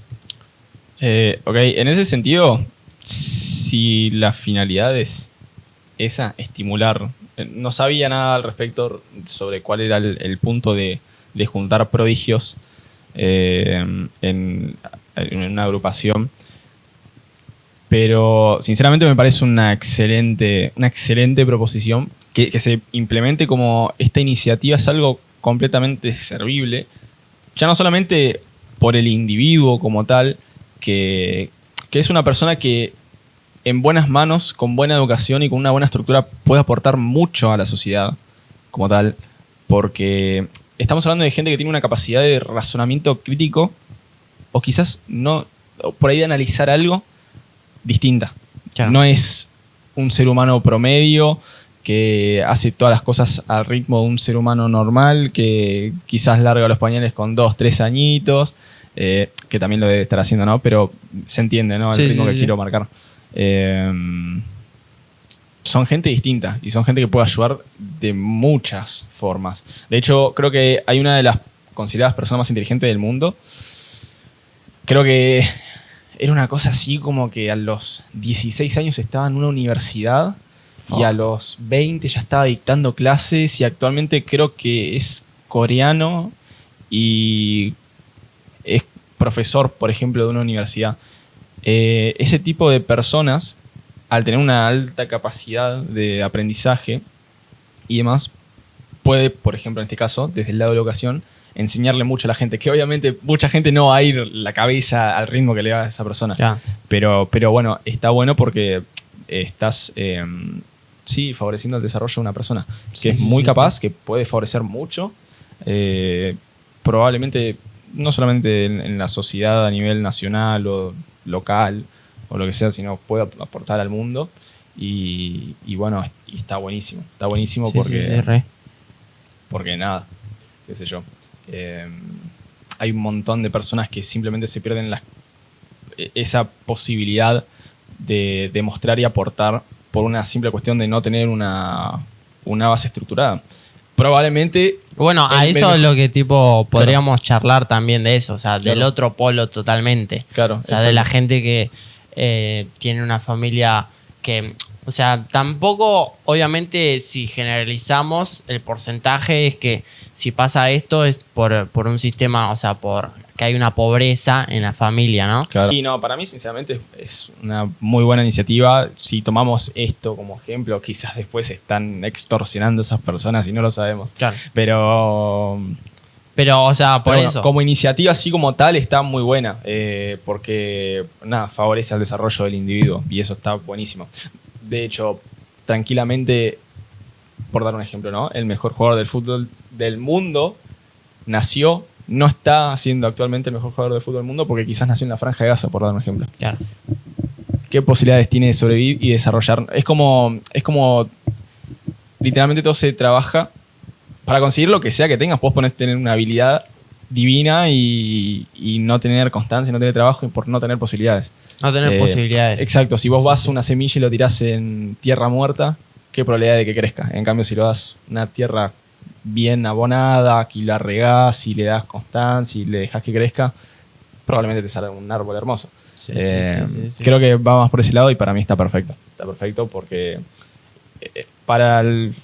Speaker 2: Ok, en ese sentido, si la finalidad es esa, estimular, no sabía nada al respecto sobre cuál era el punto de juntar prodigios en una agrupación, pero sinceramente me parece una excelente proposición que se implemente como esta iniciativa. Es algo completamente servible, ya no solamente por el individuo como tal, que es una persona que en buenas manos, con buena educación y con una buena estructura puede aportar mucho a la sociedad como tal, porque estamos hablando de gente que tiene una capacidad de razonamiento crítico o quizás no, por ahí de analizar algo distinta.
Speaker 1: Claro.
Speaker 2: No es un ser humano promedio que hace todas las cosas al ritmo de un ser humano normal, que quizás larga los pañales con 2, 3 añitos, que también lo debe estar haciendo, ¿no? Pero se entiende, ¿no? El ritmo que quiero marcar. Son gente distinta y son gente que puede ayudar de muchas formas. De hecho, creo que hay una de las consideradas personas más inteligentes del mundo. Creo que era una cosa así como que a los 16 años estaba en una universidad y a los 20 ya estaba dictando clases, y actualmente creo que es coreano y es profesor, por ejemplo, de una universidad. Ese tipo de personas, al tener una alta capacidad de aprendizaje y demás, puede, por ejemplo, en este caso, desde el lado de la educación, enseñarle mucho a la gente, que obviamente mucha gente no va a ir la cabeza al ritmo que le da a esa persona.
Speaker 1: Claro.
Speaker 2: Pero bueno, está bueno porque estás favoreciendo el desarrollo de una persona que es muy capaz, que puede favorecer mucho, probablemente no solamente en la sociedad a nivel nacional o local o lo que sea, sino puede aportar al mundo. Y bueno, y está buenísimo. Está buenísimo porque nada, qué sé yo. Hay un montón de personas que simplemente se pierden esa posibilidad de demostrar y aportar por una simple cuestión de no tener una base estructurada. Probablemente...
Speaker 1: Bueno, a eso es lo que tipo podríamos charlar también de eso, o sea, del otro polo totalmente.
Speaker 2: Claro.
Speaker 1: O sea, de la gente que tiene una familia que... O sea, tampoco, obviamente, si generalizamos, el porcentaje es que si pasa esto es por un sistema, o sea, por que hay una pobreza en la familia, ¿no?
Speaker 2: Claro. Y no, para mí, sinceramente, es una muy buena iniciativa. Si tomamos esto como ejemplo, quizás después están extorsionando a esas personas y no lo sabemos.
Speaker 1: Claro.
Speaker 2: Pero,
Speaker 1: o sea, por eso.
Speaker 2: Como iniciativa así como tal está muy buena, porque nada, favorece al desarrollo del individuo y eso está buenísimo. De hecho, tranquilamente, por dar un ejemplo, ¿no? El mejor jugador del fútbol del mundo nació no está siendo actualmente el mejor jugador de fútbol del mundo porque quizás nació en la Franja de Gaza, por dar un ejemplo.
Speaker 1: Claro.
Speaker 2: ¿Qué posibilidades tiene de sobrevivir y desarrollar? Es como literalmente todo se trabaja para conseguir lo que sea que tengas. Vos tener una habilidad divina y no tener constancia, no tener trabajo y por no tener posibilidades.
Speaker 1: No tener posibilidades.
Speaker 2: Exacto. Si vos vas a una semilla y lo tirás en tierra muerta, ¿qué probabilidad de que crezca? En cambio, si lo das una tierra bien abonada, que la regás y le das constancia y le dejas que crezca, probablemente te salga un árbol hermoso.
Speaker 1: Sí.
Speaker 2: Creo que va más por ese lado y para mí está perfecto. Está perfecto porque para el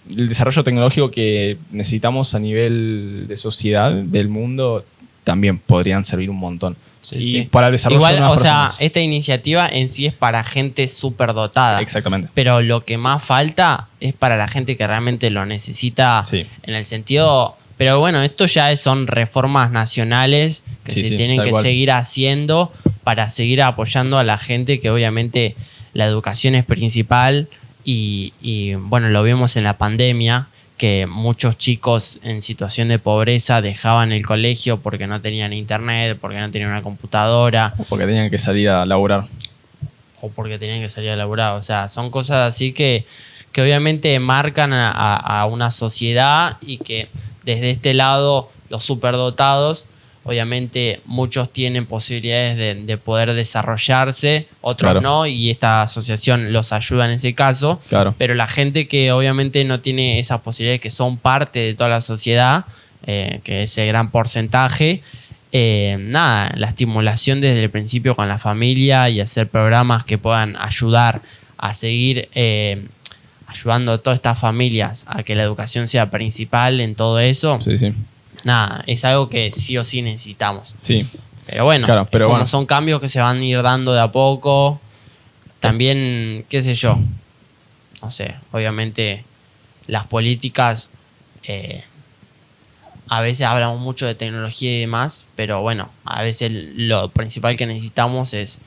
Speaker 2: desarrollo tecnológico que necesitamos a nivel de sociedad, del mundo, también podrían servir un montón. Y para el desarrollo
Speaker 1: igual,
Speaker 2: de nuevas personas.
Speaker 1: esta iniciativa en sí es para gente súper dotada.
Speaker 2: Exactamente.
Speaker 1: Pero lo que más falta es para la gente que realmente lo necesita, en el sentido... Pero bueno, esto ya son reformas nacionales que se tienen que seguir haciendo para seguir apoyando a la gente, que obviamente la educación es principal y bueno, lo vimos en la pandemia, que muchos chicos en situación de pobreza dejaban el colegio porque no tenían internet, porque no tenían una computadora.
Speaker 2: O porque tenían que salir a laburar.
Speaker 1: O porque tenían que salir a laburar. O sea, son cosas así que obviamente marcan a una sociedad y que desde este lado los superdotados, obviamente muchos tienen posibilidades de poder desarrollarse, otros no, y esta asociación los ayuda en ese caso.
Speaker 2: Claro.
Speaker 1: Pero la gente que obviamente no tiene esas posibilidades, que son parte de toda la sociedad, que ese gran porcentaje, la estimulación desde el principio con la familia y hacer programas que puedan ayudar a seguir ayudando a todas estas familias a que la educación sea principal en todo eso.
Speaker 2: Sí.
Speaker 1: Es algo que sí o sí necesitamos.
Speaker 2: Sí.
Speaker 1: Pero bueno, son cambios que se van a ir dando de a poco. También, qué sé yo, no sé, obviamente las políticas, a veces hablamos mucho de tecnología y demás, pero bueno, a veces lo principal que necesitamos es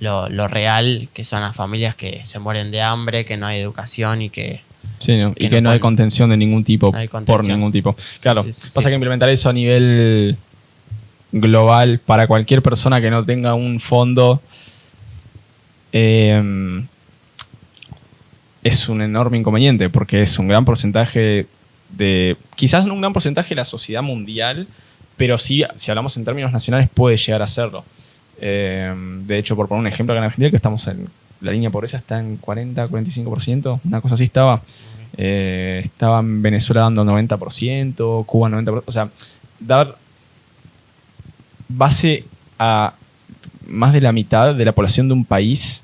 Speaker 1: lo real, que son las familias que se mueren de hambre, que no hay educación y que...
Speaker 2: Sí, y que no hay contención de ningún tipo, por ningún tipo. Claro, pasa que implementar eso a nivel global para cualquier persona que no tenga un fondo es un enorme inconveniente, porque es un gran porcentaje quizás no un gran porcentaje de la sociedad mundial, pero sí, si hablamos en términos nacionales, puede llegar a serlo. De hecho, por poner un ejemplo, acá en Argentina, que estamos en la línea de pobreza está en 40-45%, una cosa así estaba. Estaba en Venezuela dando 90%, Cuba 90%. O sea, dar base a más de la mitad de la población de un país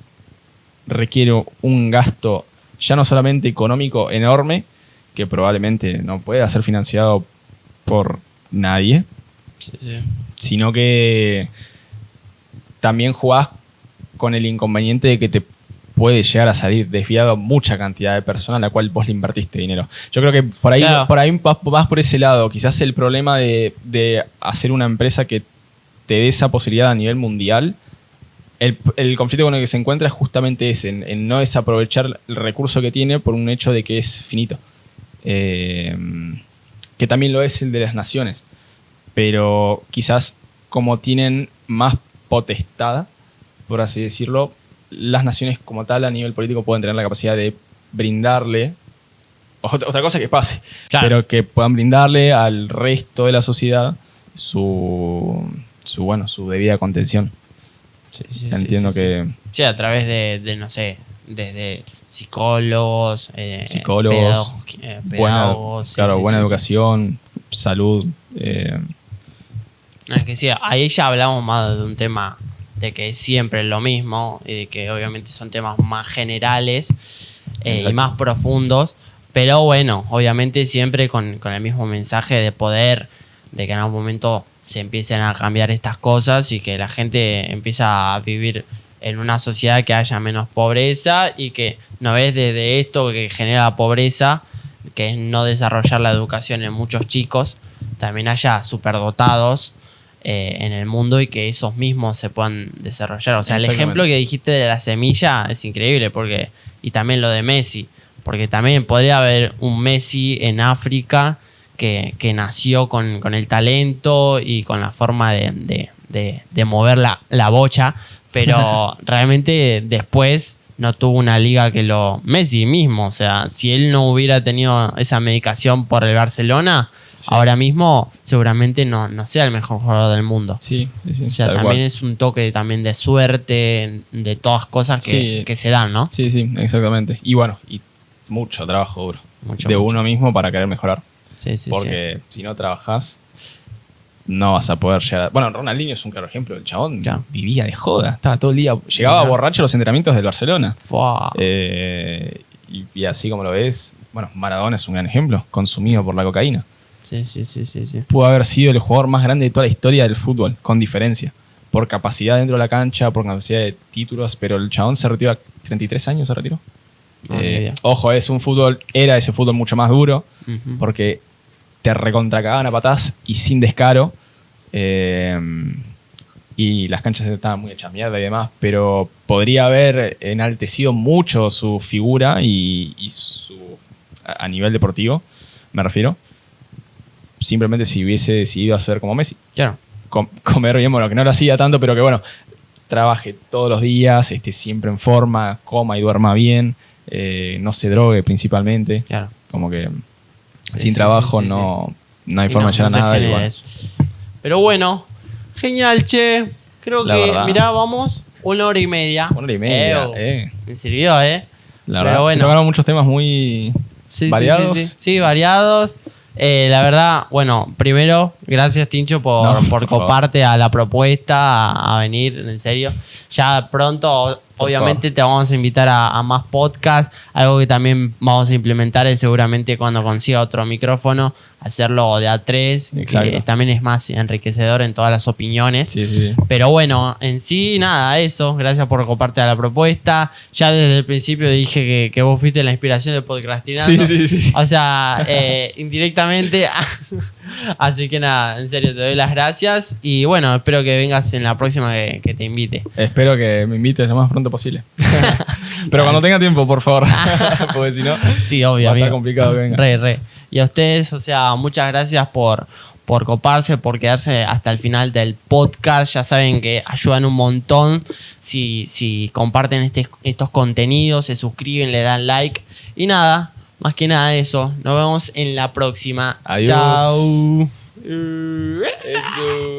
Speaker 2: requiere un gasto ya no solamente económico enorme, que probablemente no pueda ser financiado por nadie, sino que también jugás con el inconveniente de que te puede llegar a salir desviado mucha cantidad de personas a la cual vos le invertiste dinero. Yo creo que por ahí vas por ese lado. Quizás el problema de hacer una empresa que te dé esa posibilidad a nivel mundial, el conflicto con el que se encuentra es justamente ese, en no desaprovechar el recurso que tiene por un hecho de que es finito. Que también lo es el de las naciones. Pero quizás como tienen más potestad, por así decirlo, las naciones como tal a nivel político pueden tener la capacidad de brindarle otra cosa que pase, pero que puedan brindarle al resto de la sociedad su debida contención. Entiendo que...
Speaker 1: Sí, a través de no sé, desde psicólogos, pedagogos,
Speaker 2: buena educación, salud.
Speaker 1: Es que sí, ahí ya hablamos más de un tema de que es siempre lo mismo y de que obviamente son temas más generales y más profundos, pero bueno, obviamente siempre con el mismo mensaje de poder, de que en algún momento se empiecen a cambiar estas cosas y que la gente empieza a vivir en una sociedad que haya menos pobreza y que no es desde esto que genera pobreza, que es no desarrollar la educación en muchos chicos, también haya superdotados en el mundo y que esos mismos se puedan desarrollar. O sea, el ejemplo que dijiste de la semilla es increíble, porque y también lo de Messi, porque también podría haber un Messi en África que nació con el talento y con la forma de mover la bocha, pero realmente después no tuvo una liga que lo... Messi mismo, o sea, si él no hubiera tenido esa medicación por el Barcelona, ahora mismo seguramente no sea el mejor jugador del mundo.
Speaker 2: Sí,
Speaker 1: o sea, también es un toque también de suerte, de todas cosas que se dan, ¿no?
Speaker 2: Sí, exactamente. Y bueno, y mucho trabajo duro de uno mismo para querer mejorar.
Speaker 1: Sí,
Speaker 2: porque si no trabajás, no vas a poder llegar a... Bueno, Ronaldinho es un claro ejemplo. El chabón vivía de joda. Estaba todo el día... Llegaba borracho a los entrenamientos del Barcelona. Y así como lo ves... Bueno, Maradona es un gran ejemplo. Consumido por la cocaína.
Speaker 1: Sí.
Speaker 2: Pudo haber sido el jugador más grande de toda la historia del fútbol, con diferencia. Por capacidad dentro de la cancha, por capacidad de títulos. Pero el chabón se retiró a 33 años, se retiró. Ojo, era ese fútbol mucho más duro. Porque te recontracagaban a patás y sin descaro. Y las canchas estaban muy hechas mierda y demás, pero podría haber enaltecido mucho su figura y a nivel deportivo, me refiero. Simplemente si hubiese decidido hacer como Messi.
Speaker 1: Claro.
Speaker 2: Comer bien, bueno, que no lo hacía tanto, pero que bueno, trabaje todos los días, esté siempre en forma, coma y duerma bien, no se drogue principalmente.
Speaker 1: Claro.
Speaker 2: Como que sin trabajo no hay forma de llegar a nada. Y bueno.
Speaker 1: Pero bueno, genial, che. Creo que, mirá, vamos 1 hora y media.
Speaker 2: 1 hora y media,
Speaker 1: Me sirvió,
Speaker 2: La
Speaker 1: Pero
Speaker 2: verdad,
Speaker 1: bueno.
Speaker 2: se tocaron muchos temas muy variados.
Speaker 1: Sí, variados. La verdad, bueno, primero, gracias, Tincho, por coparte a la propuesta, a venir, en serio. Ya pronto, obviamente, te vamos a invitar a más podcasts. Algo que también vamos a implementar es seguramente cuando consiga otro micrófono, hacerlo de A3, que también es más enriquecedor en todas las opiniones.
Speaker 2: Sí.
Speaker 1: Pero bueno, en sí, nada, eso. Gracias por coparte a la propuesta. Ya desde el principio dije que vos fuiste la inspiración de Podcastinando.
Speaker 2: Sí.
Speaker 1: O sea, indirectamente. Así que nada, en serio, te doy las gracias. Y bueno, espero que vengas en la próxima que te invite.
Speaker 2: Espero que me invites lo más pronto posible. Pero cuando tenga tiempo, por favor. Porque si no,
Speaker 1: sí, obvio,
Speaker 2: va a estar complicado que venga.
Speaker 1: Re. Y a ustedes, o sea, muchas gracias por coparse, por quedarse hasta el final del podcast. Ya saben que ayudan un montón si comparten estos contenidos, se suscriben, le dan like. Y nada, más que nada eso. Nos vemos en la próxima.
Speaker 2: Adiós.
Speaker 1: Chao.
Speaker 2: Eso.